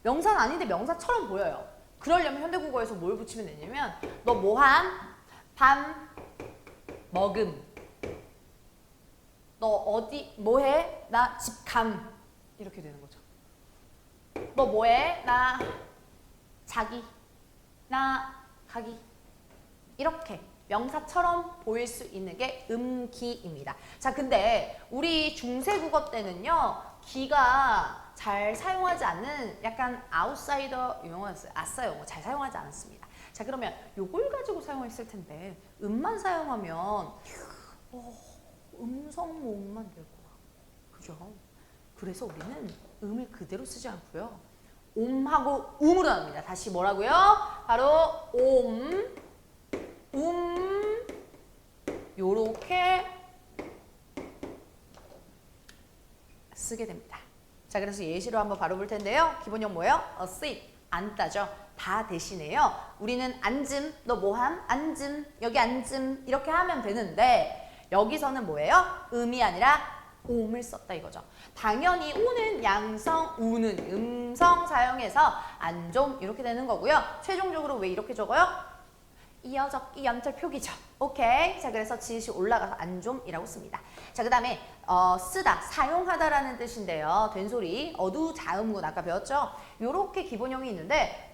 명사는 아닌데 명사처럼 보여요. 그러려면 현대국어에서 뭘 붙이면 되냐면 너 뭐함? 밤 먹음. 너 어디 뭐해? 나 집감. 이렇게 되는 거죠. 너 뭐해? 나 자기. 나 가기. 이렇게 명사처럼 보일 수 있는 게 음기입니다. 자, 근데 우리 중세국어 때는요. 기가 잘 사용하지 않는 약간 아웃사이더 용어였어요. 아싸 용어 잘 사용하지 않았습니다. 자, 그러면 요걸 가지고 사용했을 텐데 음만 사용하면 음성 모음만 될 거야. 그죠? 그래서 우리는 음을 그대로 쓰지 않고요. 옴하고 음으로 나눕니다. 다시 뭐라고요? 바로 요렇게 쓰게 됩니다. 자, 그래서 예시로 한번 바로 볼 텐데요. 기본형 뭐예요? sit, 앉다죠. 다 대신에요. 우리는 앉음, 너 뭐함? 앉음, 여기 앉음 이렇게 하면 되는데 여기서는 뭐예요? 음이 아니라 옴을 썼다 이거죠. 당연히 오는 양성, 우는 음성 사용해서 안 좀 이렇게 되는 거고요. 최종적으로 왜 이렇게 적어요? 이어적기 연절 표기죠. 오케이. 자, 그래서 지읒이 올라가서 안 좀이라고 씁니다. 자, 그 다음에 쓰다, 사용하다라는 뜻인데요. 된소리, 어두자음군 아까 배웠죠? 요렇게 기본형이 있는데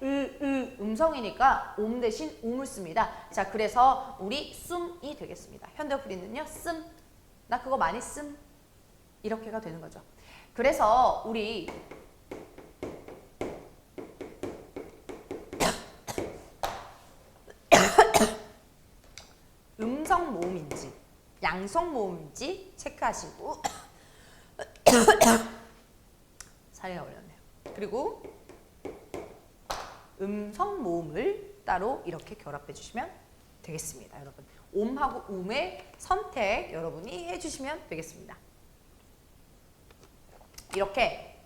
음성이니까 옴 대신 옴을 씁니다. 자, 그래서 우리 씀이 되겠습니다. 현대어플리는요. 씀, 나 그거 많이 씀 이렇게가 되는 거죠. 그래서 우리 음성 모음인지 양성 모음인지 체크하시고 사례가 어렵네요. 그리고 음성 모음을 따로 이렇게 결합해 주시면 되겠습니다. 여러분 옴하고 음의 선택 여러분이 해주시면 되겠습니다. 이렇게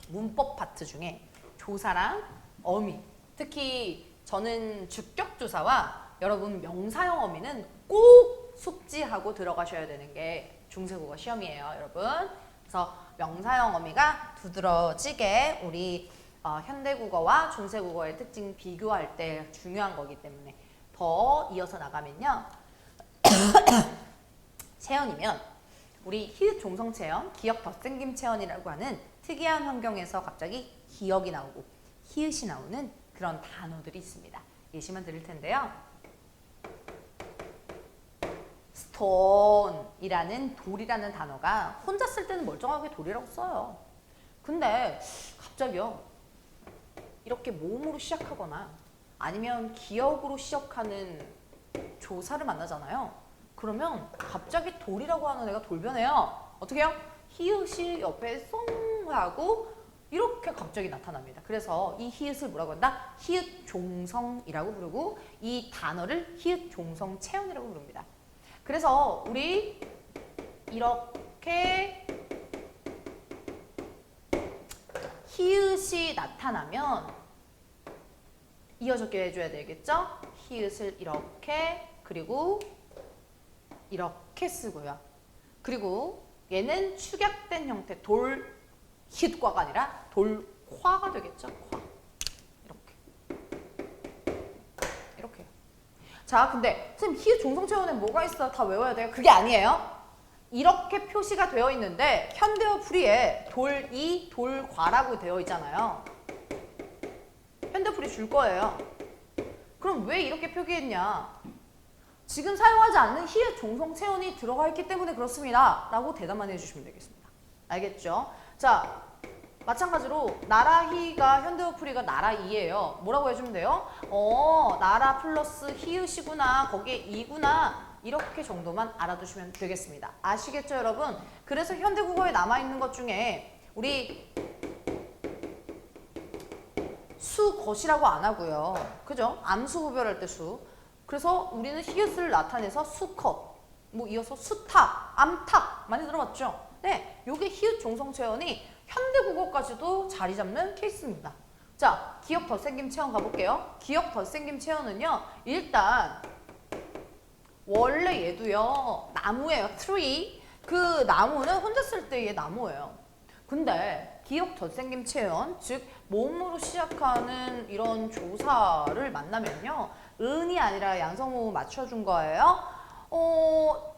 문법 파트 중에 조사랑 어미, 특히 저는 주격조사와 여러분 명사형 어미는 꼭 숙지하고 들어가셔야 되는 게 중세국어 시험이에요, 여러분. 그래서 명사형 어미가 두드러지게 우리 현대국어와 중세국어의 특징 비교할 때 중요한 거기 때문에 더 이어서 나가면요. 체언이면 우리 히읗 종성 체언, 기역 덧생김 체언이라고 하는 특이한 환경에서 갑자기 기역이 나오고 히읗이 나오는 그런 단어들이 있습니다. 예시만 드릴 텐데요. stone이라는 돌이라는 단어가 혼자 쓸 때는 멀쩡하게 돌이라고 써요. 근데 갑자기요. 이렇게 모음으로 시작하거나 아니면 기역으로 시작하는 조사를 만나잖아요. 그러면 갑자기 돌이라고 하는 애가 돌변해요. 어떻게 해요? 히읗이 옆에 송 하고 이렇게 갑자기 나타납니다. 그래서 이 히읗을 뭐라고 한다? 히읗 종성이라고 부르고 이 단어를 히읗 종성 체언이라고 부릅니다. 그래서 우리 이렇게 히읗이 나타나면 이어적게 해줘야 되겠죠? 히읗을 이렇게 그리고 이렇게 쓰고요. 그리고 얘는 축약된 형태 돌 히읗과가 아니라 돌화가 되겠죠? 화. 이렇게. 자, 근데 선생님 히읗 종성체언에 뭐가 있어? 다 외워야 돼요? 그게 아니에요. 이렇게 표시가 되어 있는데 현대어 풀이에 돌이 돌과라고 되어 있잖아요. 현대어 풀이 줄 거예요. 그럼 왜 이렇게 표기했냐? 지금 사용하지 않는 히읗 종성 체언이 들어가 있기 때문에 그렇습니다. 라고 대답만 해주시면 되겠습니다. 알겠죠? 자, 마찬가지로 나라히가 현대어풀이가 나라이예요. 뭐라고 해주면 돼요? 나라 플러스 히읗이구나. 거기에 이구나. 이렇게 정도만 알아두시면 되겠습니다. 아시겠죠, 여러분? 그래서 현대국어에 남아있는 것 중에 우리 수, 것이라고 안 하고요. 그죠? 암수 구별할 때 수. 그래서 우리는 히읗을 나타내서 수컷, 뭐 이어서 수탁, 암탉 많이 들어봤죠? 네, 요게 히읗 종성 체언이 현대국어까지도 자리 잡는 케이스입니다. 자, 기역 덧생김 체언 가볼게요. 기역 덧생김 체언은요, 일단 원래 얘도요, 나무예요. tree. 그 나무는 혼자 쓸 때 얘 나무예요. 근데 기역 덧생김 체언, 즉 모음으로 시작하는 이런 조사를 만나면요, 은이 아니라 양성모음 맞춰준 거예요.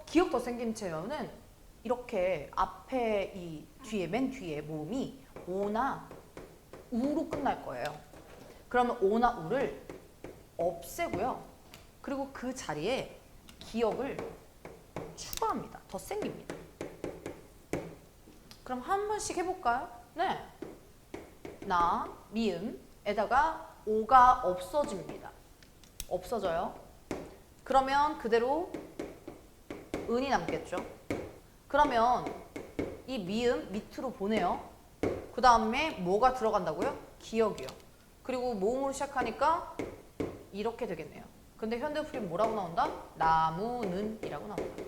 기역 덧생김 체언은 이렇게 앞에 이 뒤에 맨 뒤에 모음이 오나 우로 끝날 거예요. 그러면 오나 우를 없애고요. 그리고 그 자리에 기역을 추가합니다. 덧생깁니다. 그럼 한 번씩 해볼까요? 네. 나, 미음에다가 오가 없어집니다. 없어져요. 그러면 그대로 은이 남겠죠. 그러면 이 미음 밑으로 보내요. 그 다음에 뭐가 들어간다고요? 기역이요. 그리고 모음으로 시작하니까 이렇게 되겠네요. 근데 현대풀이 뭐라고 나온다? 나무는 이라고 나온다.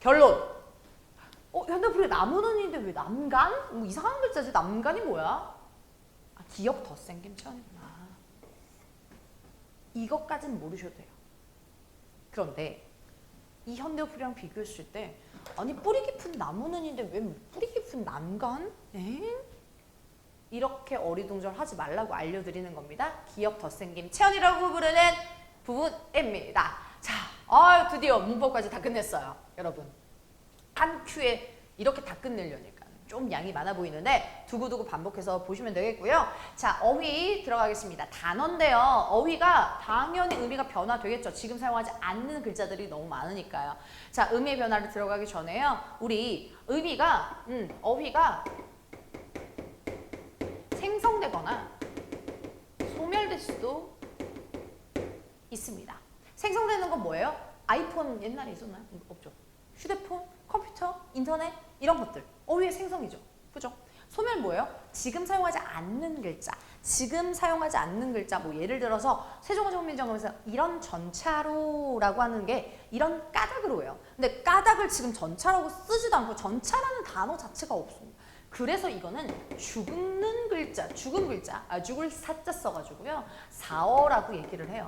결론! 현대풀이 나무는인데 왜 남간? 뭐 이상한 글자지. 남간이 뭐야? 기역 덧생김 체언이구나. 이것까지는 모르셔도 돼요. 그런데 이 현대어플이랑 비교했을 때 아니 뿌리 깊은 나무는인데 왜 뿌리 깊은 난간? 이렇게 어리둥절하지 말라고 알려드리는 겁니다. 기억 덧생김 체언이라고 부르는 부분입니다. 자, 드디어 문법까지 다 끝냈어요. 여러분 한 큐에 이렇게 다 끝내려니까 좀 양이 많아 보이는데 두고두고 반복해서 보시면 되겠고요. 자, 어휘 들어가겠습니다. 단어인데요. 어휘가 당연히 의미가 변화되겠죠. 지금 사용하지 않는 글자들이 너무 많으니까요. 자, 의미의 변화를 들어가기 전에요. 우리 의미가 어휘가 생성되거나 소멸될 수도 있습니다. 생성되는 건 뭐예요? 아이폰 옛날에 있었나요? 없죠. 휴대폰, 컴퓨터, 인터넷 이런 것들 어휘의 생성이죠. 그죠? 소멸 뭐예요? 지금 사용하지 않는 글자. 지금 사용하지 않는 글자 뭐 예를 들어서 세종문정음에서 이런 전차로라고 하는 게 이런 까닭으로예요. 근데 까닭을 지금 전차라고 쓰지도 않고 전차라는 단어 자체가 없습니다. 그래서 이거는 죽는 글자, 죽은 글자, 죽을 사자 써가지고요. 사어라고 얘기를 해요.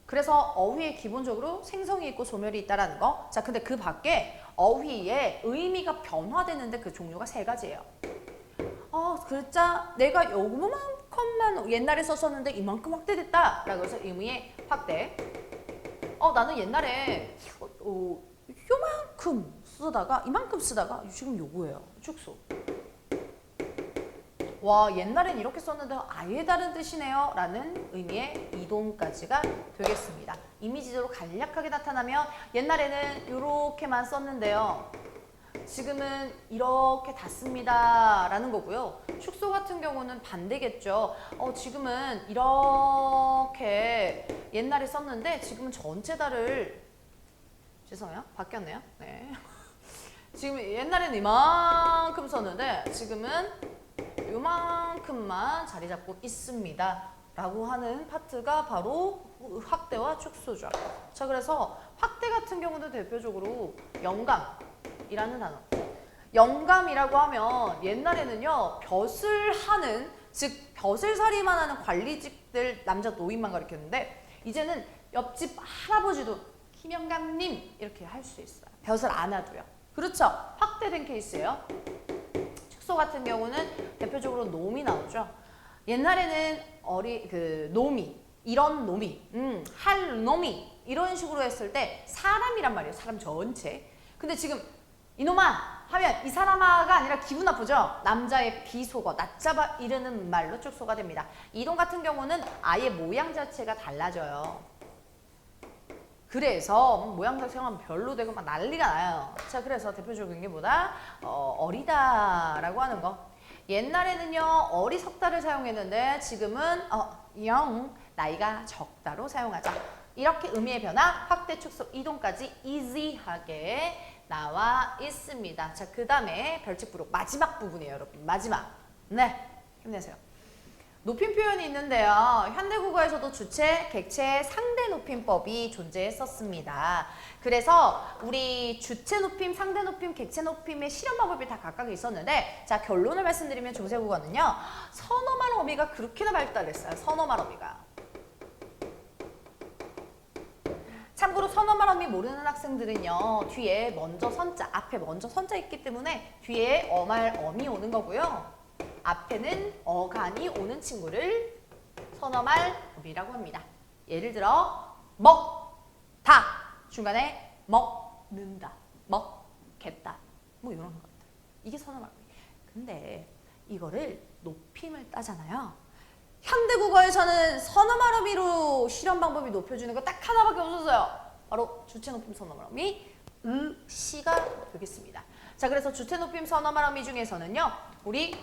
그래서 어휘에 기본적으로 생성이 있고 소멸이 있다라는 거. 자, 근데 그 밖에 어휘의 의미가 변화되는데 그 종류가 3가지예요. 글자 내가 요만큼만 옛날에 썼었는데 이만큼 확대됐다. 라고 해서 의미의 확대. 나는 옛날에 요만큼 쓰다가 이만큼 쓰다가 지금 요거예요. 축소. 와, 옛날엔 이렇게 썼는데 아예 다른 뜻이네요 라는 의미의 이동까지가 되겠습니다. 이미지적으로 간략하게 나타나면 옛날에는 이렇게만 썼는데요. 지금은 이렇게 다 씁니다 라는 거고요. 축소 같은 경우는 반대겠죠. 지금은 이렇게 옛날에 썼는데 지금은 전체 다를 죄송해요. 바뀌었네요. 네. 지금 옛날에는 이만큼 썼는데 지금은 요만큼만 자리 잡고 있습니다 라고 하는 파트가 바로 확대와 축소죠. 자, 그래서 확대 같은 경우도 대표적으로 영감이라는 단어. 영감이라고 하면 옛날에는요 벼슬 하는, 즉 벼슬살이만 하는 관리직들 남자 노인만 가르쳤는데 이제는 옆집 할아버지도 김영감님 이렇게 할 수 있어요. 벼슬 안 하도요. 그렇죠? 확대된 케이스예요. 축소 같은 경우는 대표적으로 놈이 나오죠. 옛날에는 놈이, 이런 놈이, 할 놈이 이런 식으로 했을 때 사람이란 말이에요. 사람 전체. 근데 지금 이놈아 하면 이 사람아가 아니라 기분 나쁘죠. 남자의 비속어, 낮잡아 이르는 말로 축소가 됩니다. 이동 같은 경우는 아예 모양 자체가 달라져요. 그래서 모양 자체가 별로 되고 막 난리가 나요. 자, 그래서 대표적인 게 뭐다? 어리다라고 하는 거. 옛날에는요 어리석다를 사용했는데 지금은 영 나이가 적다로 사용하자. 이렇게 의미의 변화, 확대, 축소, 이동까지 이지하게 나와 있습니다. 자, 그 다음에 별책 부록 마지막 부분이에요, 여러분. 마지막. 네, 힘내세요. 높임 표현이 있는데요. 현대국어에서도 주체, 객체, 상대 높임법이 존재했었습니다. 그래서 우리 주체 높임, 상대 높임, 객체 높임의 실현 방법이 다 각각 있었는데, 자, 결론을 말씀드리면 중세국어는요. 선어말 어미가 그렇게나 발달했어요. 선어말 어미가. 참고로 선어말 어미 모르는 학생들은요. 뒤에 먼저 선자, 앞에 먼저 선자 있기 때문에 뒤에 어말 어미 오는 거고요. 앞에는 어간이 오는 친구를 선어말 어미라고 합니다. 예를 들어 먹다 중간에 먹는다, 먹겠다 뭐 이런 것들. 이게 선어말 어미. 근데 이거를 높임을 따잖아요. 현대국어에서는 선어말 어미로 실현 방법이 높여주는 거 딱 하나밖에 없었어요. 바로 주체 높임 선어말 어미 시가 되겠습니다. 자, 그래서 주체 높임 선어말 어미 중에서는요. 우리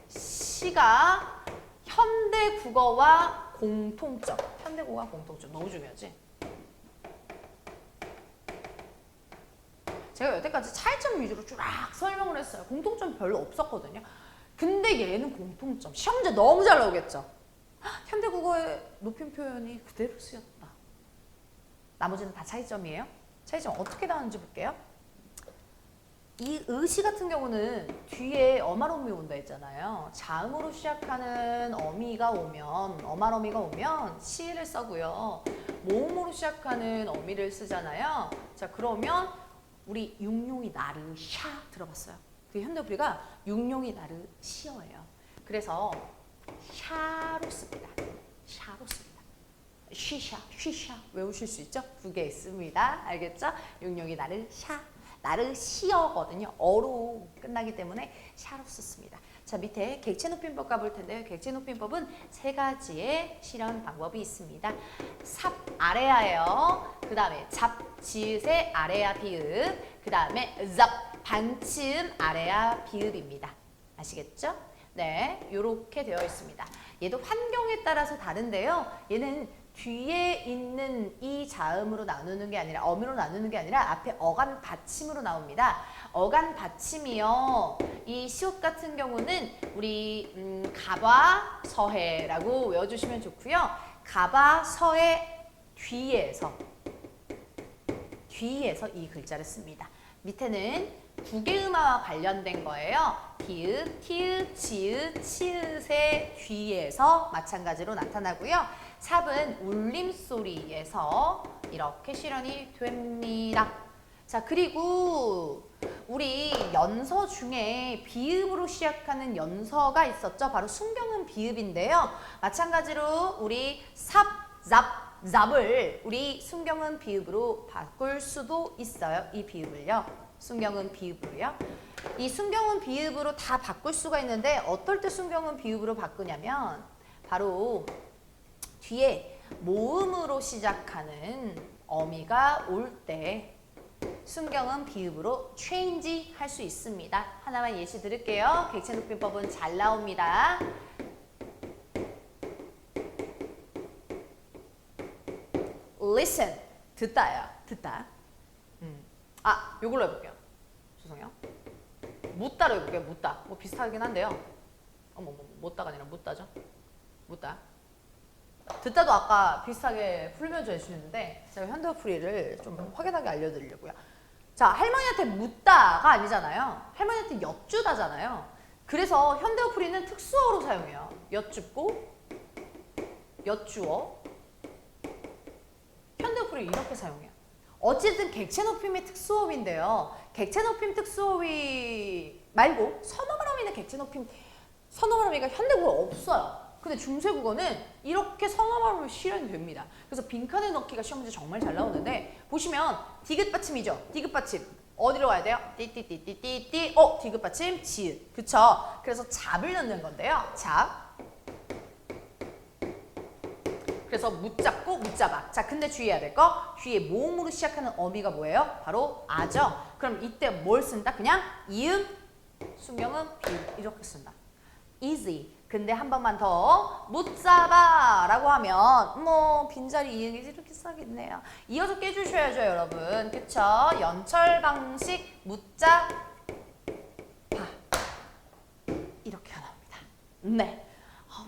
시가 현대국어와 공통점. 현대국어와 공통점 너무 중요하지. 제가 여태까지 차이점 위주로 쭉 설명을 했어요. 공통점 별로 없었거든요. 근데 얘는 공통점. 시험 문제 너무 잘 나오겠죠. 현대국어의 높임 표현이 그대로 쓰였다. 나머지는 다 차이점이에요. 차이점 어떻게 나오는지 볼게요. 이 의시 같은 경우는 뒤에 어말 어미 온다 했잖아요. 자음으로 시작하는 어미가 오면, 어말 어미가 오면 시를 써고요. 모음으로 시작하는 어미를 쓰잖아요. 자, 그러면 우리 육룡이 나르 샤 들어봤어요. 그 현대어플이가 육룡이 나르 시어예요. 그래서 샤로 씁니다. 샤로 씁니다. 쉬샤, 쉬샤 외우실 수 있죠? 두 개 있습니다. 알겠죠? 육룡이 나르 샤, 나르 시어거든요. 어로 끝나기 때문에 샤로 썼습니다. 자, 밑에 객체 높임법 가볼 텐데요. 객체 높임법은 세 가지의 실현 방법이 있습니다. 삽 아래아예요. 그 다음에 잡 지읒의 아래아 비읍. 그 다음에 잡 반치음 아래아 비읍입니다. 아시겠죠? 네, 요렇게 되어 있습니다. 얘도 환경에 따라서 다른데요. 얘는 뒤에 있는 이 자음으로 나누는 게 아니라 어미로 나누는 게 아니라 앞에 어간 받침으로 나옵니다. 어간 받침이요. 이 시옷 같은 경우는 우리 가바 서해라고 외워주시면 좋고요. 가바 서해 뒤에서 이 글자를 씁니다. 밑에는 구개음화와 관련된 거예요. 비읍, 티읕, 지읒, 치읒의 뒤에서 마찬가지로 나타나고요. 삽은 울림소리에서 이렇게 실현이 됩니다. 자, 그리고 우리 연서 중에 비읍으로 시작하는 연서가 있었죠. 바로 순경음 비읍인데요. 마찬가지로 우리 삽, 잡, 잡을 우리 순경음 비읍으로 바꿀 수도 있어요. 이 비읍을요. 순경음 비읍으로요. 이 순경음 비읍으로 다 바꿀 수가 있는데 어떨 때 순경음 비읍으로 바꾸냐면 바로 뒤에 모음으로 시작하는 어미가 올 때 순경음 비읍으로 체인지 할 수 있습니다. 하나만 예시 드릴게요. 객체 높임법은 잘 나옵니다. listen, 듣다요. 듣다. 아, 요걸로 해볼게요. 죄송해요. 묻다로 해볼게요. 묻다. 뭐 비슷하긴 한데요. 묻다가 아니라 묻다죠. 묻다. 듣다도 아까 비슷하게 풀면서 해주셨는데 제가 현대어플이를 좀 확연하게 알려드리려고요. 자, 할머니한테 묻다가 아니잖아요. 할머니한테 엿주다잖아요. 그래서 현대어플이는 특수어로 사용해요. 엿줍고, 엿주어. 현대어플이 이렇게 사용해요. 어쨌든 객체 높임의 특수어인데요. 객체 높임 특수어휘 말고 선어말어미는 객체 높임 선어말어미가 현대국어 없어요. 근데 중세국어는 이렇게 선어말어미 실현이 됩니다. 그래서 빈칸에 넣기가 시험 문제 정말 잘 나오는데 보시면 디귿 받침이죠. 디귿 받침 어디로 가야 돼요? 띠띠띠띠띠띠. 디귿 받침 지읒. 그쵸? 그래서 잡을 넣는 건데요. 잡. 그래서 묻잡고 묻잡아. 자, 근데 주의해야 될 거 뒤에 모음으로 시작하는 어미가 뭐예요? 바로 아죠. 그럼 이때 뭘 쓴다? 그냥 이음, 순경음, 비읍 이렇게 쓴다. easy. 근데 한 번만 더 묻잡아 라고 하면 뭐 빈자리 이응이 이렇게 써야겠네요. 이어서 깨주셔야죠, 여러분. 그쵸? 연철 방식 묻잡아 이렇게 나옵니다. 네.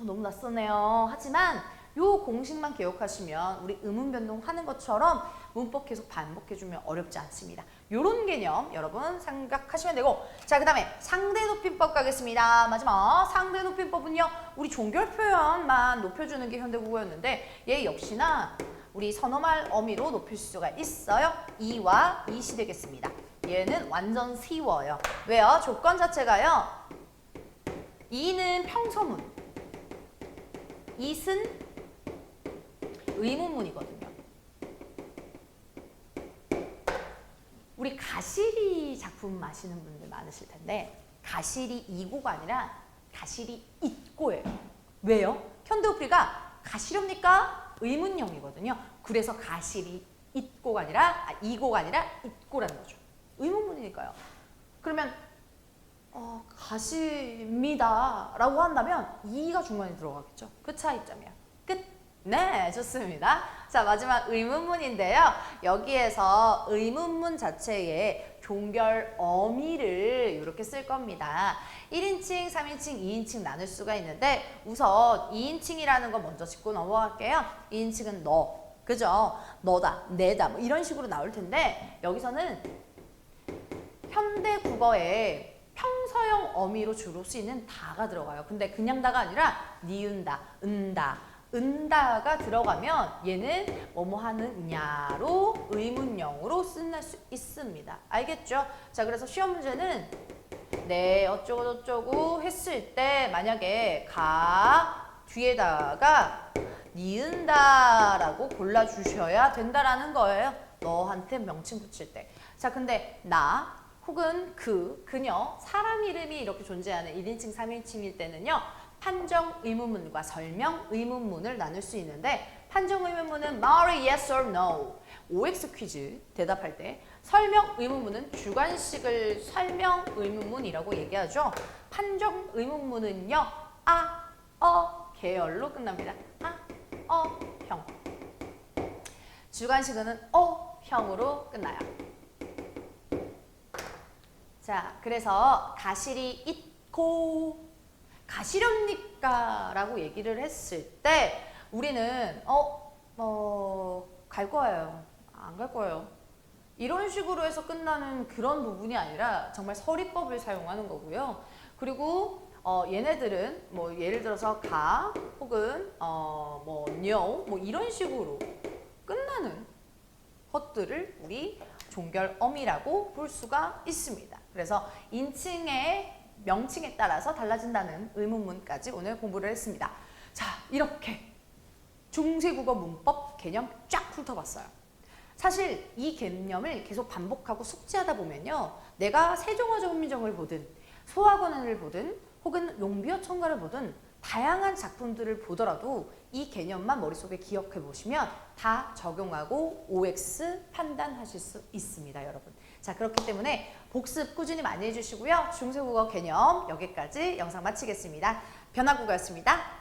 너무 낯서네요. 하지만 요 공식만 기억하시면 우리 음운 변동하는 것처럼 문법 계속 반복해주면 어렵지 않습니다. 요런 개념 여러분 생각하시면 되고, 자, 그 다음에 상대 높임법 가겠습니다. 마지막 상대 높임법은요, 우리 종결 표현만 높여주는 게 현대국어였는데 얘 역시나 우리 선어말 어미로 높일 수가 있어요. 이와 이시 되겠습니다. 얘는 완전 쉬워요. 왜요? 조건 자체가요. 이는 평서문, 이은 의문문이거든요. 우리 가시리 작품 아시는 분들 많으실 텐데 가시리 이고가 아니라 가시리 it고예요. 왜요? 현대어플이가 가시렵니까? 의문형이거든요. 그래서 가시리 it고가 아니라 이고가 아니라 it고라는 거죠. 의문문이니까요. 그러면 가십니다 라고 한다면 이가 중간에 들어가겠죠. 그 차이점이야. 끝. 네, 좋습니다. 자, 마지막 의문문인데요. 여기에서 의문문 자체에 종결 어미를 이렇게 쓸 겁니다. 1인칭, 3인칭, 2인칭 나눌 수가 있는데 우선 2인칭이라는 거 먼저 짚고 넘어갈게요. 2인칭은 너, 그죠? 너다, 내다 뭐 이런 식으로 나올 텐데 여기서는 현대 국어에 평서형 어미로 주로 쓰이는 다가 들어가요. 근데 그냥 다가 아니라 니은다, 은다, 은다가 들어가면 얘는 뭐뭐 하느냐로 의문형으로 쓰일 수 있습니다. 알겠죠? 자, 그래서 시험 문제는 네, 어쩌고 저쩌고 했을 때 만약에 가 뒤에다가 니은다라고 골라주셔야 된다라는 거예요. 너한테 명칭 붙일 때. 자, 근데 나 혹은 그녀, 사람 이름이 이렇게 존재하는 1인칭, 3인칭일 때는요. 판정 의문문과 설명 의문문을 나눌 수 있는데 판정 의문문은 말이 yes or no, OX 퀴즈 대답할 때 설명 의문문은 주관식을 설명 의문문이라고 얘기하죠. 판정 의문문은요. 계열로 끝납니다. 형. 주관식은 형으로 끝나요. 자, 그래서 가시리 있고 가시렵니까? 라고 얘기를 했을 때 우리는 갈 거예요. 안 갈 거예요. 이런 식으로 해서 끝나는 그런 부분이 아니라 정말 서리법을 사용하는 거고요. 그리고 얘네들은 뭐 예를 들어서 가 혹은 뇨 뭐 이런 식으로 끝나는 것들을 우리 종결어미라고 볼 수가 있습니다. 그래서 인칭의 명칭에 따라서 달라진다는 의문문까지 오늘 공부를 했습니다. 자, 이렇게 중세국어 문법 개념 쫙 훑어봤어요. 사실 이 개념을 계속 반복하고 숙지하다 보면요. 내가 세종어조 훈민정음을 보든 소학원을 보든 혹은 용비어 청가를 보든 다양한 작품들을 보더라도 이 개념만 머릿속에 기억해 보시면 다 적용하고 OX 판단하실 수 있습니다, 여러분. 자, 그렇기 때문에 복습 꾸준히 많이 해주시고요. 중세국어 개념 여기까지 영상 마치겠습니다. 변화국어였습니다.